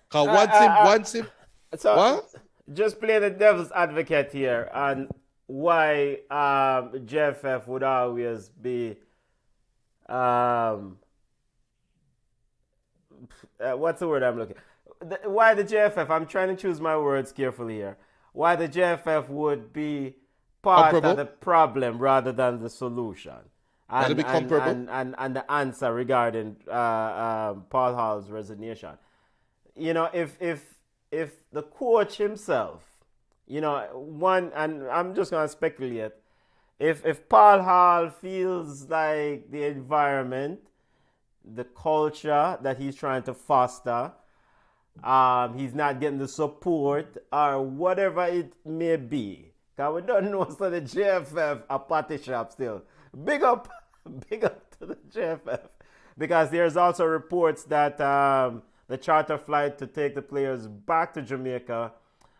Because once him. So what? Just play the devil's advocate here and why GFF would always be what's the word I'm looking? Why the GFF? I'm trying to choose my words carefully here. Why the GFF would be part of the problem rather than the solution? That'll be comparable. And the answer regarding Paul Hall's resignation. You know, if the coach himself, you know, and I'm just gonna speculate, if Paul Hall feels like the environment, the culture that he's trying to foster, he's not getting the support or whatever it may be. Because we don't know, so the JFF a party shop still. Big up to the JFF. Because there's also reports that the charter flight to take the players back to Jamaica,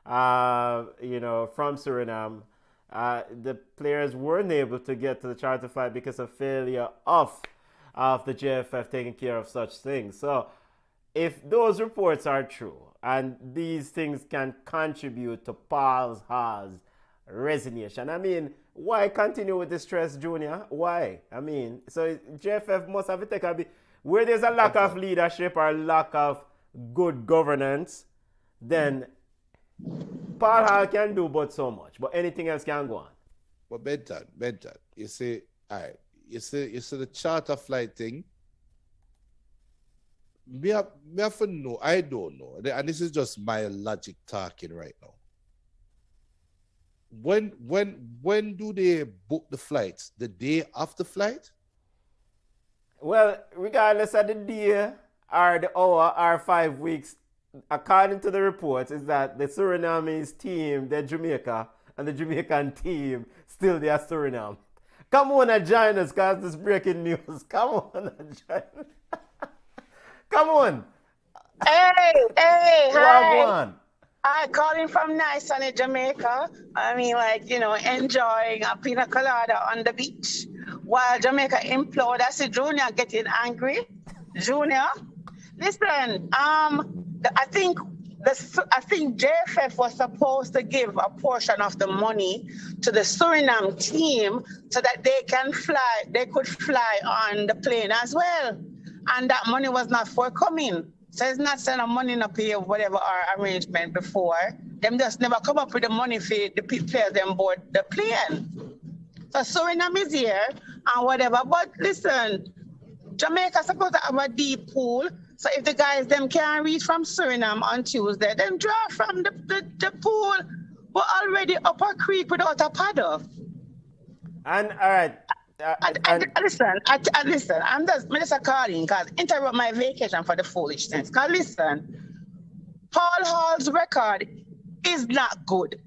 you know, from Suriname, the players weren't able to get to the charter flight because of failure of the JFF taking care of such things. So if those reports are true and these things can contribute to Paul Hall's resignation, I mean, why continue with the stress, Junior? Why? I mean, so JFF must have to take a bit. Where there's a lack of leadership or lack of good governance, then Paul Hall can do but so much. But anything else can go on. But Benton, you see, all right, you see the charter flight thing. Me have to know, I don't know, and this is just my logic talking right now. When do they book the flights? The day after flight? Well, regardless of the day or the hour or 5 weeks, according to the reports, is that the Surinamese team, they're Jamaica, and the Jamaican team still they're Suriname. Come on and join us, guys. This breaking news. Come on and join us. Come on. Hey, hi. On. I calling from nice sunny Jamaica. I mean, like, you know, enjoying a pina colada on the beach while Jamaica implode. I see Junior getting angry. Junior, listen. I think JFF was supposed to give a portion of the money to the Suriname team so that they could fly on the plane as well. And that money was not forthcoming. So it's not sending money in a pay of whatever our arrangement before. Them just never come up with the money for the players them board the plane. So Suriname is here and whatever. But listen, Jamaica's supposed to have a deep pool. So if the guys them can't reach from Suriname on Tuesday, then draw from the pool. We're already up a creek without a paddle. And all right. Listen, I'm just calling because interrupt my vacation for the foolishness. Because listen, Paul Hall's record is not good.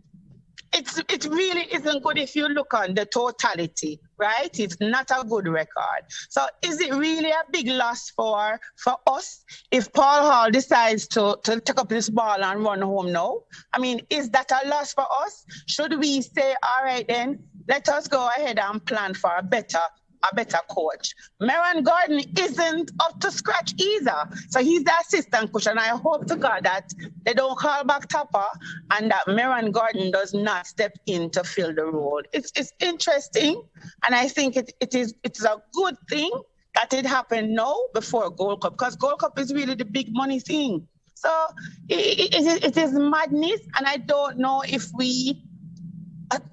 It really isn't good if you look on the totality, right? It's not a good record. So is it really a big loss for us if Paul Hall decides to take up this ball and run home now? I mean, is that a loss for us? Should we say, all right then, let us go ahead and plan for a better coach. Meron Gordon isn't up to scratch either. So he's the assistant coach, and I hope to God that they don't call back Tapa and that Meron Gordon does not step in to fill the role. It's interesting, and I think it's a good thing that it happened now before Gold Cup, because Gold Cup is really the big money thing. So it is madness, and I don't know if we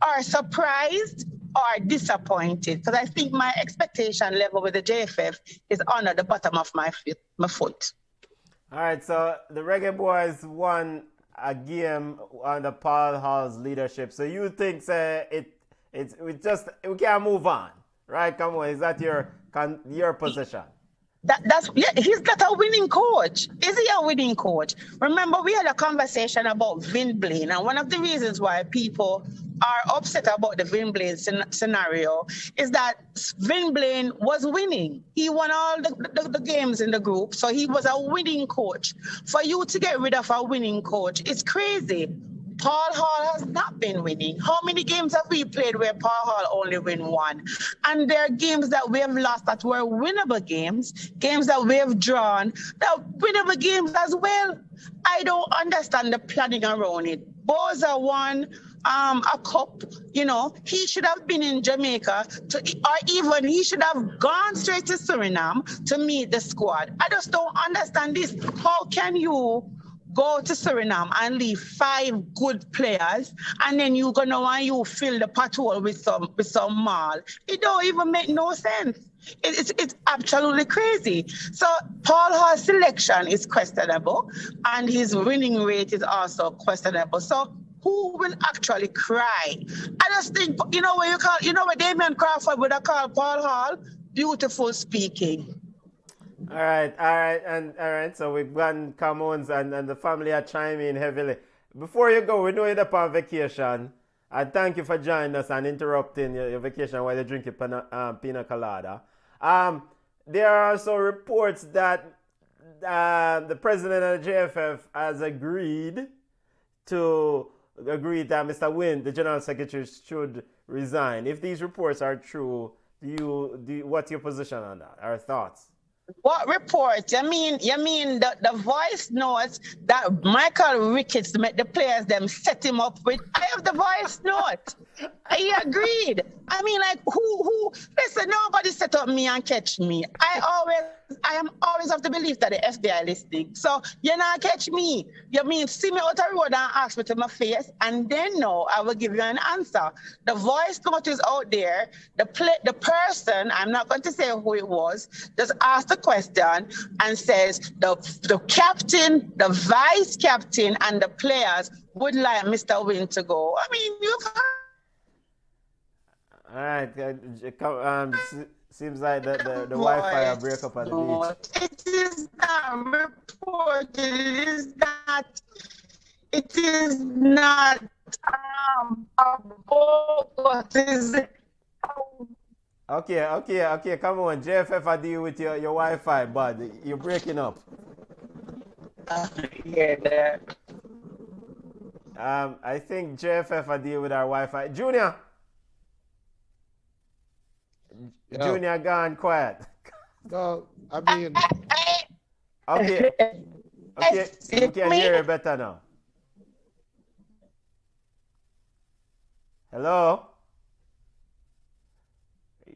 are surprised or disappointed, because I think my expectation level with the JFF is under the bottom of my foot. All right, so the Reggaeboyz won a game under Paul Hall's leadership. So you think we can't move on, right? Come on, is that your position? He's not a winning coach. Is he a winning coach? Remember, we had a conversation about Vin Blaine, and one of the reasons why people are upset about the Vin Blaine scenario is that Vin Blaine was winning. He won all the games in the group, so he was a winning coach. For you to get rid of a winning coach, it's crazy. Paul Hall has not been winning. How many games have we played where Paul Hall only win one? And there are games that we have lost that were winnable games that we have drawn, that winnable games as well. I don't understand the planning around it. Boza won a cup, you know, he should have been in Jamaica, or even he should have gone straight to Suriname to meet the squad. I just don't understand this. How can you go to Suriname and leave 5 good players, and then you gonna want you fill the pothole with some mall. It don't even make no sense. It's absolutely crazy. So Paul Hall's selection is questionable, and his winning rate is also questionable. So who will actually cry? I just think, what Damian Crawford would have called Paul Hall? Beautiful speaking. All right. So we've gone Commons and the family are chiming in heavily. Before you go, we know you're up on vacation. And thank you for joining us and interrupting your vacation while you drink your pina colada. There are also reports that the president of the JFF has agreed that Mr. Wynn, the general secretary, should resign. If these reports are true, what's your position on that? Or thoughts? What report? You mean the voice notes that Michael Ricketts made the players them set him up with? I have the voice note. He agreed. I mean, like, who? Listen, nobody set up me and catch me. I am always of the belief that the FBI listening. So you not catch me. You mean see me out the road and ask me to my face, and then no, I will give you an answer. The voice note is out there. The person, I'm not going to say who it was, just asked the question and says the captain, the vice captain, and the players would like Mr. Wynn to go. I mean, you can't. All right. Seems like the Wi-Fi break up at the beach. It is not reported. It is not what is it? Okay. Come on. JFF, I deal with your Wi-Fi, bud. You're breaking up. Yeah. I think JFF, I deal with our Wi-Fi. Junior. Yeah. Junior gone quiet. No, I mean, Okay. We can hear you better now. Hello?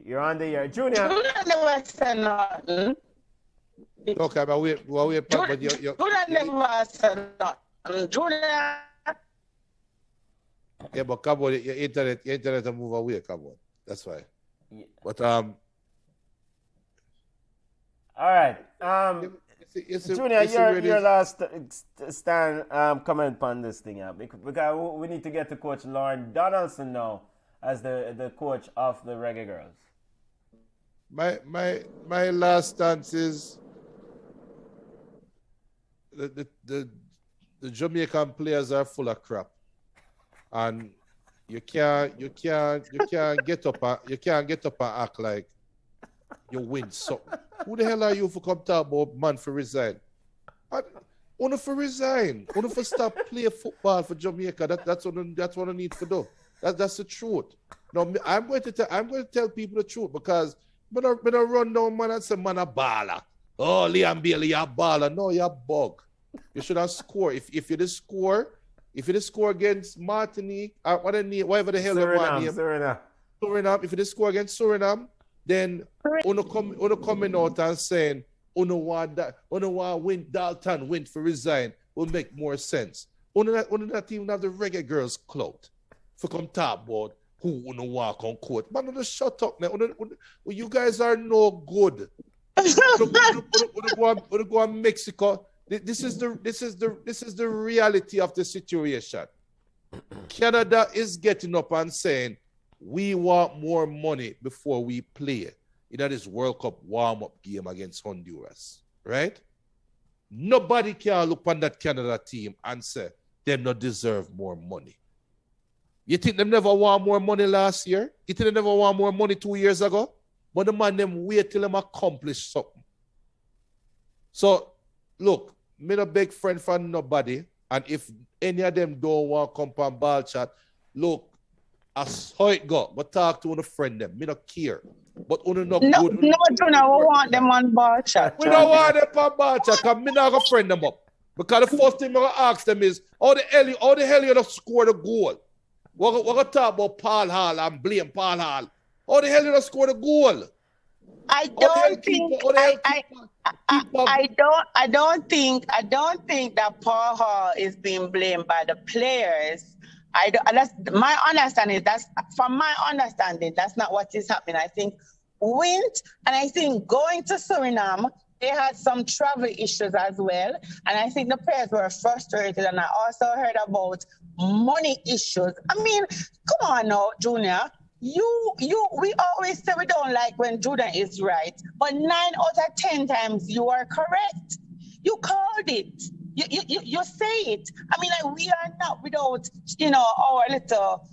You're on the air. Junior. Junior never said nothing. okay, but wait, but you Junior never said nothing. Junior. yeah, but come on, your internet will move away, come on. That's why. Yeah. But All right. Junior, your last comment on this thing, yeah, because we need to get to Coach Lauren Donaldson now as the coach of the Reggae Girls. My last stance is the Jamaican players are full of crap, and you can't get up and act like you win something. Who the hell are you for come talk about man for resign? Only for resign. Only for stop play football for Jamaica. That's what I need to do. That's the truth. No, I'm going to tell people the truth, because when I run down man and say man a baller. Oh, Liam Bailey, you're a baller. No, you're a bug. You should have scored. If you did score against Martinique, whatever the hell you want name. Suriname. If you did score against Suriname, then uno coming out and saying uno want win Dalton win for resign will make more sense. Uno not even have the Reggae Girls clout for come talk about who uno want on court. Man, just shut up now. You guys are no good. Uno go on Mexico. This is the reality of the situation. Canada is getting up and saying, we want more money before we play in this World Cup warm-up game against Honduras, right? Nobody can look on that Canada team and say them not deserve more money. You think them never want more money last year? You think they never want more money 2 years ago? But the man them wait till them accomplish something. So, look, me no big friend from nobody, and if any of them don't want to come on Ballchat, look, as how it go, but talk to one friend them. Me not care. But uno not No, good. we want them on Ballchat. We don't want them on Ballchat, because me not gonna friend them up. Because the first thing I'm gonna ask them is, how the hell you not score the goal? We're gonna talk about Paul Hall and blame Paul Hall. How the hell you not score the goal? I don't think I don't think that Paul Hall is being blamed by the players. That's my understanding. That's from my understanding. That's not what is happening. I think went, and I think going to Suriname, they had some travel issues as well, and I think the players were frustrated. And I also heard about money issues. I mean, come on now, Junior. We always say we don't like when Junior is right, but 9 out of 10 times you are correct. You called it. You say it. I mean, like, we are not without, our little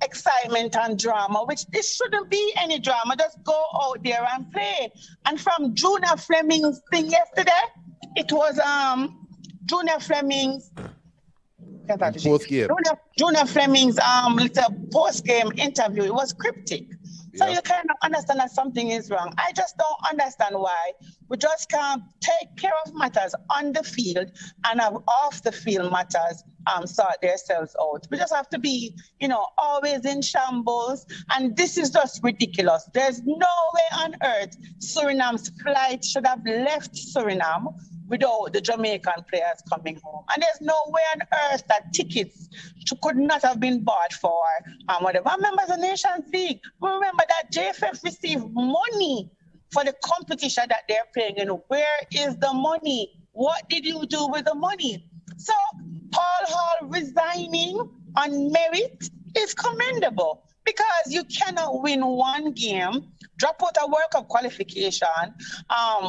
excitement and drama, which there shouldn't be any drama. Just go out there and play. And from Junior Fleming's thing yesterday, it was Junior Fleming's Junior Fleming's little post-game interview. It was cryptic. So you kind of understand that something is wrong. I just don't understand why we just can't take care of matters on the field and have off the field matters sort themselves out. We just have to be, always in shambles. And this is just ridiculous. There's no way on earth Suriname's flight should have left Suriname without the Jamaican players coming home. And there's no way on earth that tickets could not have been bought for whatever. I remember the Nations League. We remember that JFF received money for the competition that they're playing. Where is the money? What did you do with the money? So Paul Hall resigning on merit is commendable, because you cannot win one game, drop out a World Cup qualification,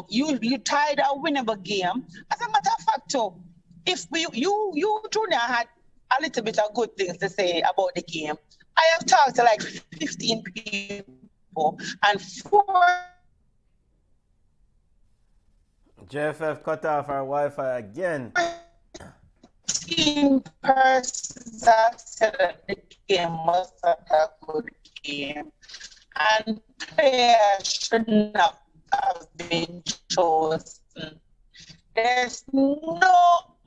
you tied a winnable game. As a matter of fact, too, if you Junior had a little bit of good things to say about the game. I have talked to like 15 people, and 4. JFF cut off our Wi-Fi again. 15 persons have said that the game was not a good game, and players should not have been chosen. There's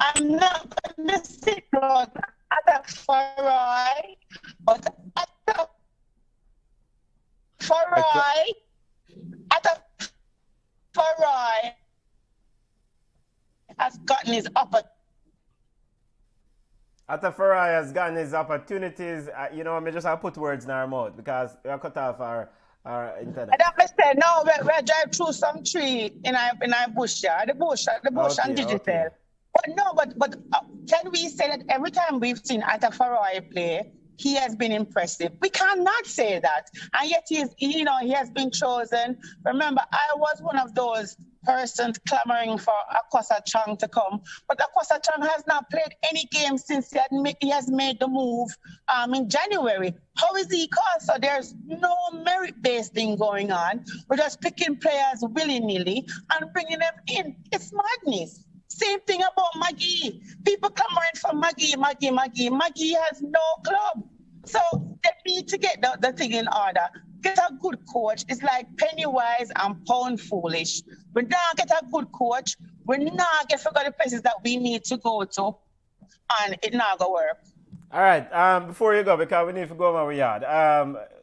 I'm not going to sit on at a Farai, but at a Farai has gotten his opportunity. Atafarai has gotten his opportunities. I just have to put words in our mouth because we are cut off our internet. I don't understand. No, we drive through some tree in our bush, yeah. The bush and digital. Okay. But can we say that every time we've seen Atafarai play, he has been impressive? We cannot say that. And yet he has been chosen. Remember, I was one of those persons clamoring for Akwasa Chang to come. But Akwasa Chang has not played any game since he has made the move in January. How is he called? So there's no merit-based thing going on. We're just picking players willy-nilly and bringing them in. It's madness. Same thing about Maggie. People clamoring for Maggie. Maggie has no club. So they need to get the thing in order. Get a good coach. It's like penny wise and pound foolish. We now get a good coach. We now get forgot the places that we need to go to, and it not gonna work. All right. Before you go, because we need to go over yard.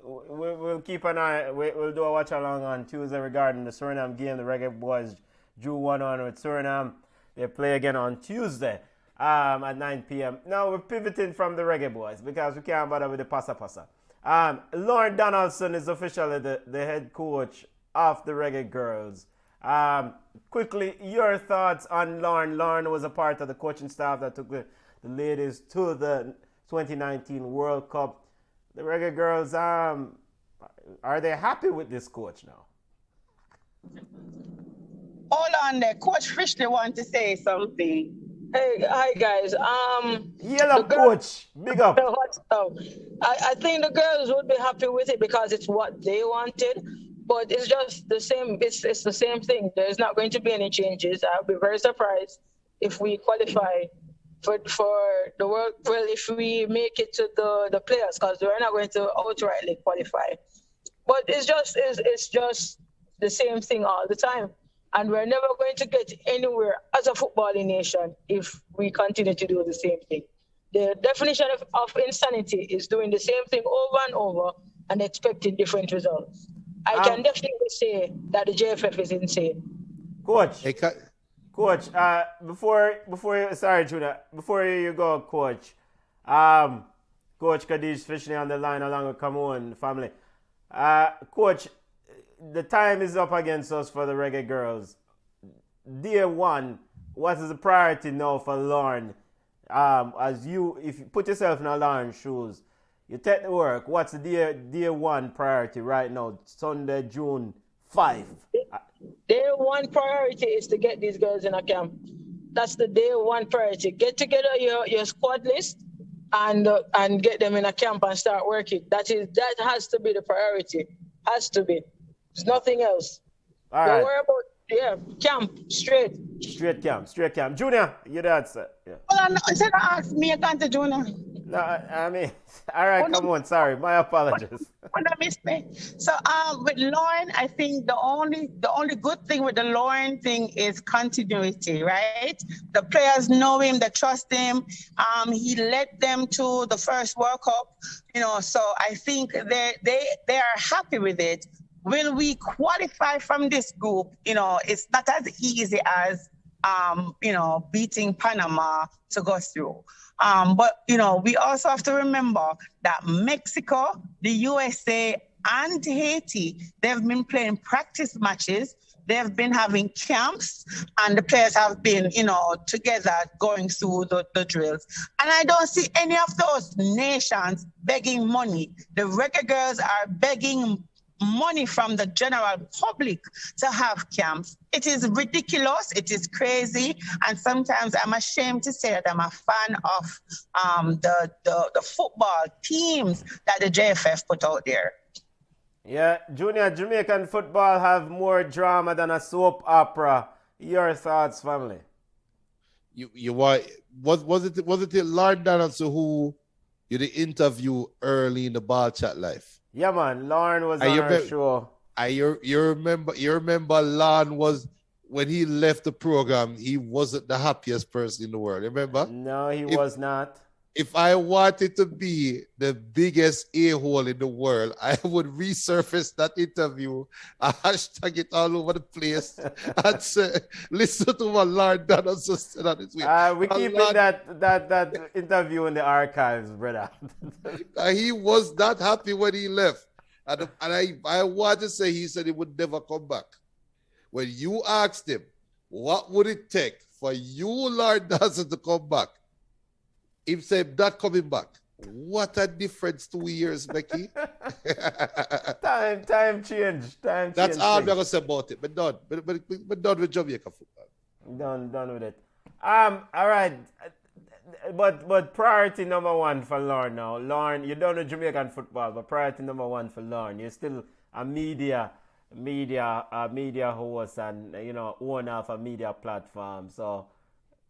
We'll keep an eye. We'll do a watch along on Tuesday regarding the Suriname game. The Reggaeboyz drew 1-1 with Suriname. They play again on Tuesday at 9 p.m. Now we're pivoting from the Reggaeboyz because we can't bother with the passa. Lauren Donaldson is officially the head coach of the Reggae Girls. Quickly, your thoughts on Lauren. Lauren was a part of the coaching staff that took the ladies to the 2019 World Cup. The Reggae Girls, are they happy with this coach now? Hold on there. Coach Fishley want to say something. Hey, hi guys. Yellow coach, big up. I think the girls would be happy with it because it's what they wanted, but it's just the same. It's the same thing. There's not going to be any changes. I'll be very surprised if we qualify for the world. Well, if we make it to the players, because we're not going to outrightly qualify. But it's just the same thing all the time. And we're never going to get anywhere as a footballing nation if we continue to do the same thing. The definition of insanity is doing the same thing over and over and expecting different results. I can definitely say that the JFF is insane. Coach. Hey, Coach, sorry, Judah, before you go, Coach, Coach Kadish officially on the line along with Cameroon family. Coach, the time is up against us for the Reggae Girls. Day one, what is the priority now for Lauren? If you put yourself in Lauren's shoes, you take the work, what's the day one priority right now, Sunday, June 5? Day one priority is to get these girls in a camp. That's the day one priority. Get together your squad list and get them in a camp and start working. That has to be the priority. Has to be. There's nothing else. All Don't right. worry about camp straight. Straight camp. Junior, you dad sir. Yeah. Well, instead of ask me, I can't do Junior. No, I mean, all right, come on. Sorry, my apologies. What I missed me. So with Lauren, I think the only good thing with the Lauren thing is continuity, right? The players know him, they trust him. He led them to the first World Cup, so I think they are happy with it. Will we qualify from this group? It's not as easy as beating Panama to go through. But we also have to remember that Mexico, the USA, and Haiti, they've been playing practice matches. They've been having camps, and the players have been, together going through the drills. And I don't see any of those nations begging money. The Reggae Girls are begging money from the general public to have camps. It is ridiculous. It is crazy. And sometimes I'm ashamed to say that I'm a fan of the football teams that the JFF put out there. Yeah, Junior, Jamaican football have more drama than a soap opera. Your thoughts, family? Was it Lord Donaldson who you did interview early in the Ballchat life? Yeah, man. Lauren was on our show. You remember Lauren was, when he left the program, he wasn't the happiest person in the world. Remember? No, he was not. If I wanted to be the biggest a-hole in the world, I would resurface that interview, hashtag it all over the place, and say, listen to what Lord Donaldson said on his week. We're keeping that interview in the archives, brother. He was not happy when he left. And I want to say he said he would never come back. When you asked him, what would it take for you, Lord Donaldson, to come back? He said, not coming back. What a difference 2 years, Becky. Time change. That's all I'm going to say about it. But done. But done with Jamaica football. Done with it. All right. But priority number one for Lauren now. Lauren, you don't know Jamaican football, but priority number one for Lauren. You're still a media host and owner of a media platform. So,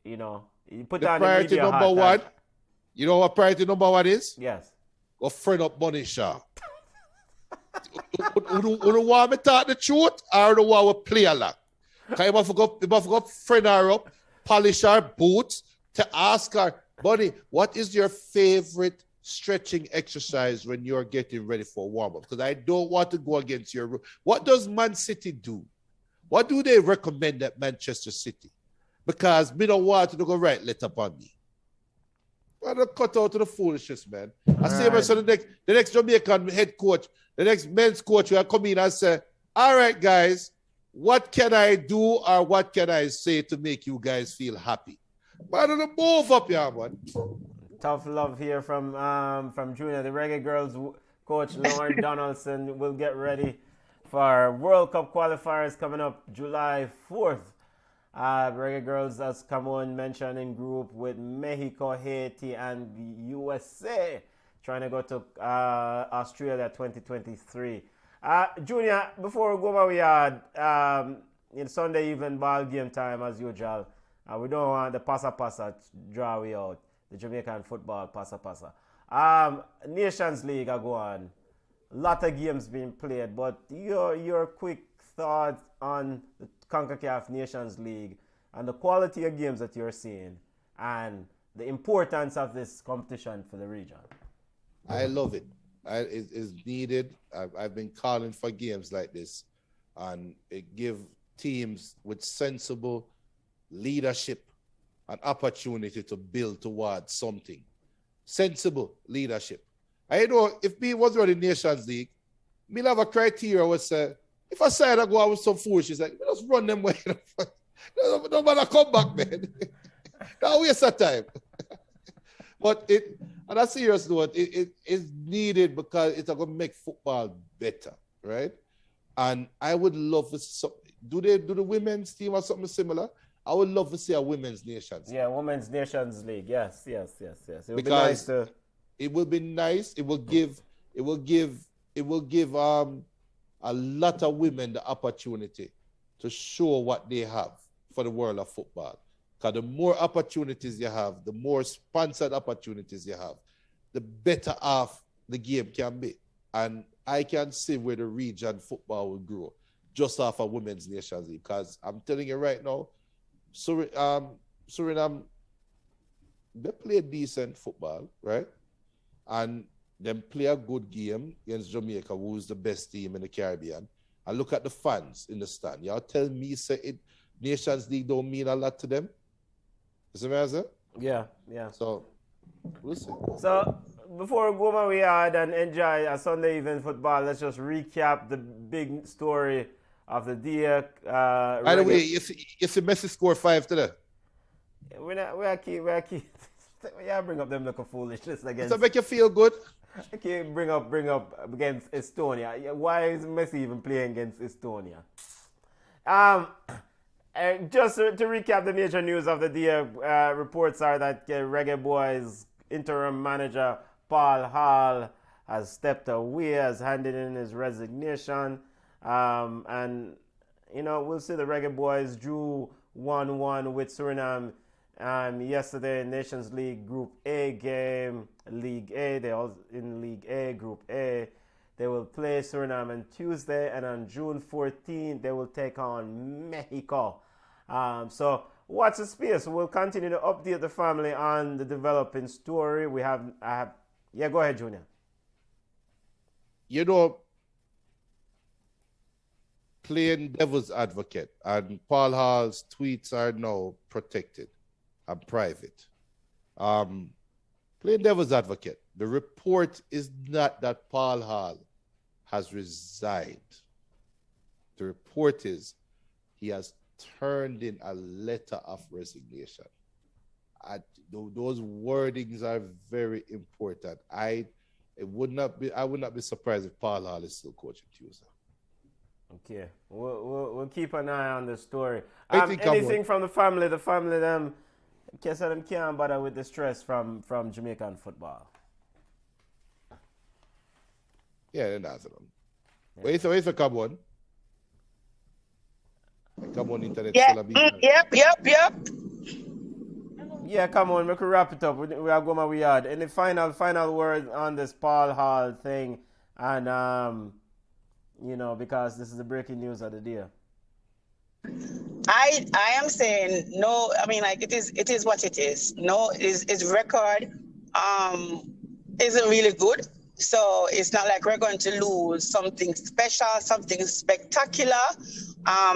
you put the down priority the media number one. You know what priority number one is? Yes. Go friend up Bunny Shaw. You want me to talk the truth or you want to play a lot? Because you must go friend her up, polish her boots, to ask her, Bunny, what is your favorite stretching exercise when you're getting ready for warm-up? Because I don't want to go against your rule. What does Man City do? What do they recommend at Manchester City? Because me don't want to go right let up on me. I don't cut out to the foolishness, man. I say, right. So the next Jamaican head coach, the next men's coach will come in and say, all right, guys, what can I do or what can I say to make you guys feel happy? But I don't move up here, man. Tough love here from Junior. The Reggae Girls coach Lauren Donaldson will get ready for World Cup qualifiers coming up July 4th. Reggae Girls, as Cameroon mentioned, in group with Mexico, Haiti, and USA, trying to go to Australia 2023. Junior, before we go over, we had in Sunday evening ball game time as usual. We don't want the passa draw we out, the Jamaican football passa. Nations League are going. A lot of games being played, but your quick thoughts on the CONCACAF Nations League and the quality of games that you're seeing and the importance of this competition for the region. I love it. is needed. I've been calling for games like this, and it give teams with sensible leadership an opportunity to build towards something. Sensible leadership. I know if me was running Nations League, me have a criteria would say, if I say I go out with some foolishness, like, just run them way. No matter come back, man. Don't waste of time. But on a serious note, it is needed because it's going to make football better, right? And I would love to see, do the women's team or something similar? I would love to see a women's Nations League. Yeah, Women's Nations League. Yes. It would because be nice to. It will be nice. It will give a lot of women the opportunity to show what they have for the world of football. Because the more opportunities you have, the more sponsored opportunities you have, the better off the game can be. And I can see where the region football will grow just off a Women's Nations League. Because I'm telling you right now, Suriname, they play decent football, right? And then play a good game against Jamaica, who's the best team in the Caribbean. And look at the fans in the stand. Y'all tell me, say Nations League don't mean a lot to them? You see what I'm saying? Yeah. So, we'll see. So, before we go my way out and enjoy a Sunday evening football, let's just recap the big story of the day. By the way, you see Messi score 5 today. We bring up them looking foolishness against. Does that make you feel good? I can't bring up against Estonia. Why is Messi even playing against Estonia? Just to recap the major news of the day, reports are that Reggaeboyz interim manager Paul Hall has stepped away, has handed in his resignation, and we'll see the Reggaeboyz drew 1-1 with Suriname yesterday in Nations League Group A game, League A. They all in League A, Group A. They will play Suriname on Tuesday, and on June 14th, they will take on Mexico. So watch the space. We'll continue to update the family on the developing story. Yeah, go ahead, Junior. Playing devil's advocate, and Paul Hall's tweets are now protected and private. Playing devil's advocate, the report is not that Paul Hall has resigned. The report is he has turned in a letter of resignation. Those wordings are very important. I would not be surprised if Paul Hall is still coaching Tuesday. Okay, we'll keep an eye on the story. Anything from the family? The family, them, in case them can't bother with the stress from Jamaican football. Yeah, they're not them. Wait, so come on. Come on, internet. Yep. Yeah, come on, we can wrap it up. We are going we had. Any final word on this Paul Hall thing, and because this is the breaking news of the day. I am saying no. I mean, like it is what it is. No, his record isn't really good. So it's not like we're going to lose something special, something spectacular.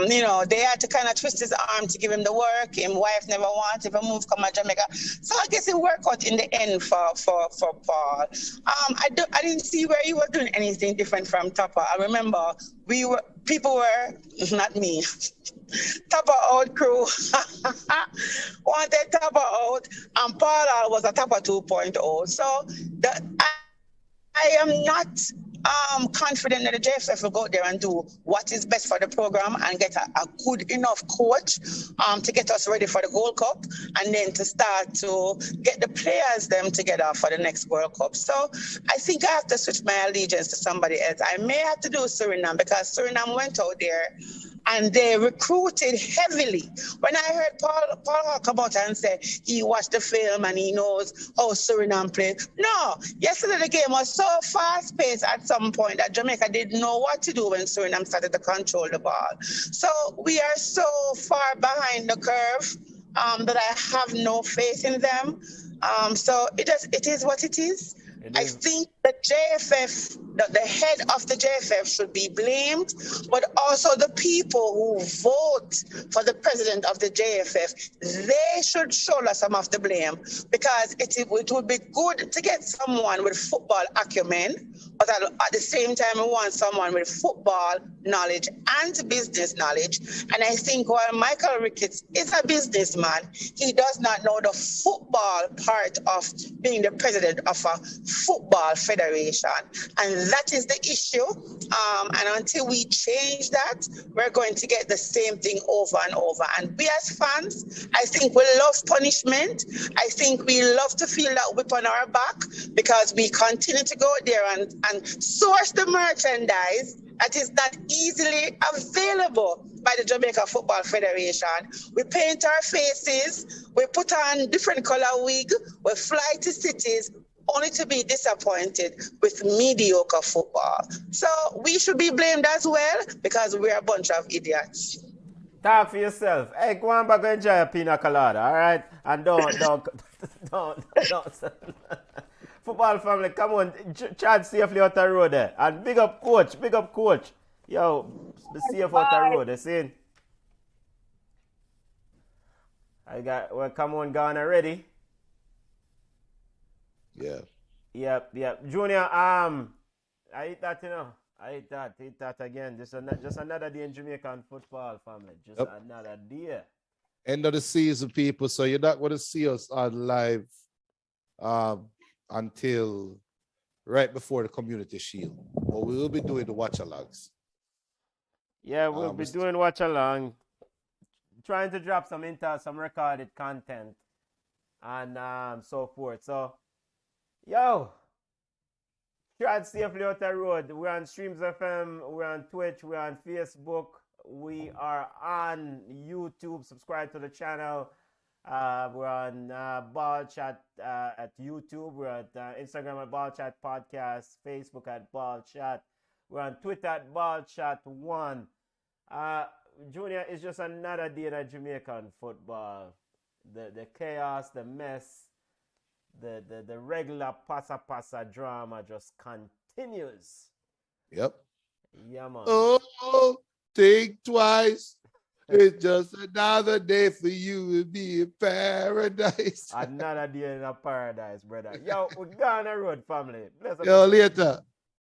They had to kind of twist his arm to give him the work. His wife never wanted him to move, come to Jamaica. So I guess it worked out in the end for Paul. I didn't see where he was doing anything different from Topper. I remember people were, not me, Topper out crew wanted Topper out, and Paul was a Topper 2.0. So I am not confident that the JFF will go out there and do what is best for the program and get a good enough coach to get us ready for the Gold Cup, and then to start to get the players them together for the next World Cup. So I think I have to switch my allegiance to somebody else. I may have to do Suriname, because Suriname went out there and they recruited heavily. When I heard Paul come out and say he watched the film and he knows how Suriname played. No, yesterday the game was so fast-paced at some point that Jamaica didn't know what to do when Suriname started to control the ball. So we are so far behind the curve that I have no faith in them. So it is what it is. I think the JFF, the head of the JFF should be blamed, but also the people who vote for the president of the JFF, they should shoulder some of the blame, because it would be good to get someone with football acumen, but at the same time, we want someone with football knowledge and business knowledge. And I think while Michael Ricketts is a businessman, he does not know the football part of being the president of a football federation. And that is the issue. And until we change that, we're going to get the same thing over and over. And we as fans, I think we love punishment. I think we love to feel that whip on our back, because we continue to go there and source the merchandise that is not easily available by the Jamaica Football Federation. We paint our faces, we put on different color wig, we fly to cities only to be disappointed with mediocre football. So we should be blamed as well, because we're a bunch of idiots. Talk for yourself. Hey, go on back and enjoy a pina colada, all right? And don't. Football family, come on, chat safely out the road there. And big up coach. Yo, be safe out the road, you see? Well, come on, Ghana, ready? Yeah. Yep. Junior, I eat that, you know. I eat that again. Just another day in Jamaican football family. Another day. End of the season, people. So you're not going to see us on live until right before the Community Shield. But we will be doing the watch-alongs. Yeah, we'll be doing watch-along. Trying to drop some recorded content and so forth. So, yo, Trad safely out the road. We're on Streams FM, we're on Twitch, we're on Facebook, we are on YouTube. Subscribe to the channel. We're on Ballchat at YouTube. We're at Instagram at Ballchat Podcast, Facebook at Ballchat. We're on Twitter at Ballchat1. Junior, it's just another day in Jamaican football. The chaos, the mess, the regular passa drama just continues. Yep. Yeah, man. Oh, think twice. It's just another day for you to be in paradise. Another day in a paradise, brother. Yo, we're gone the road, family. Bless up. Yo, later.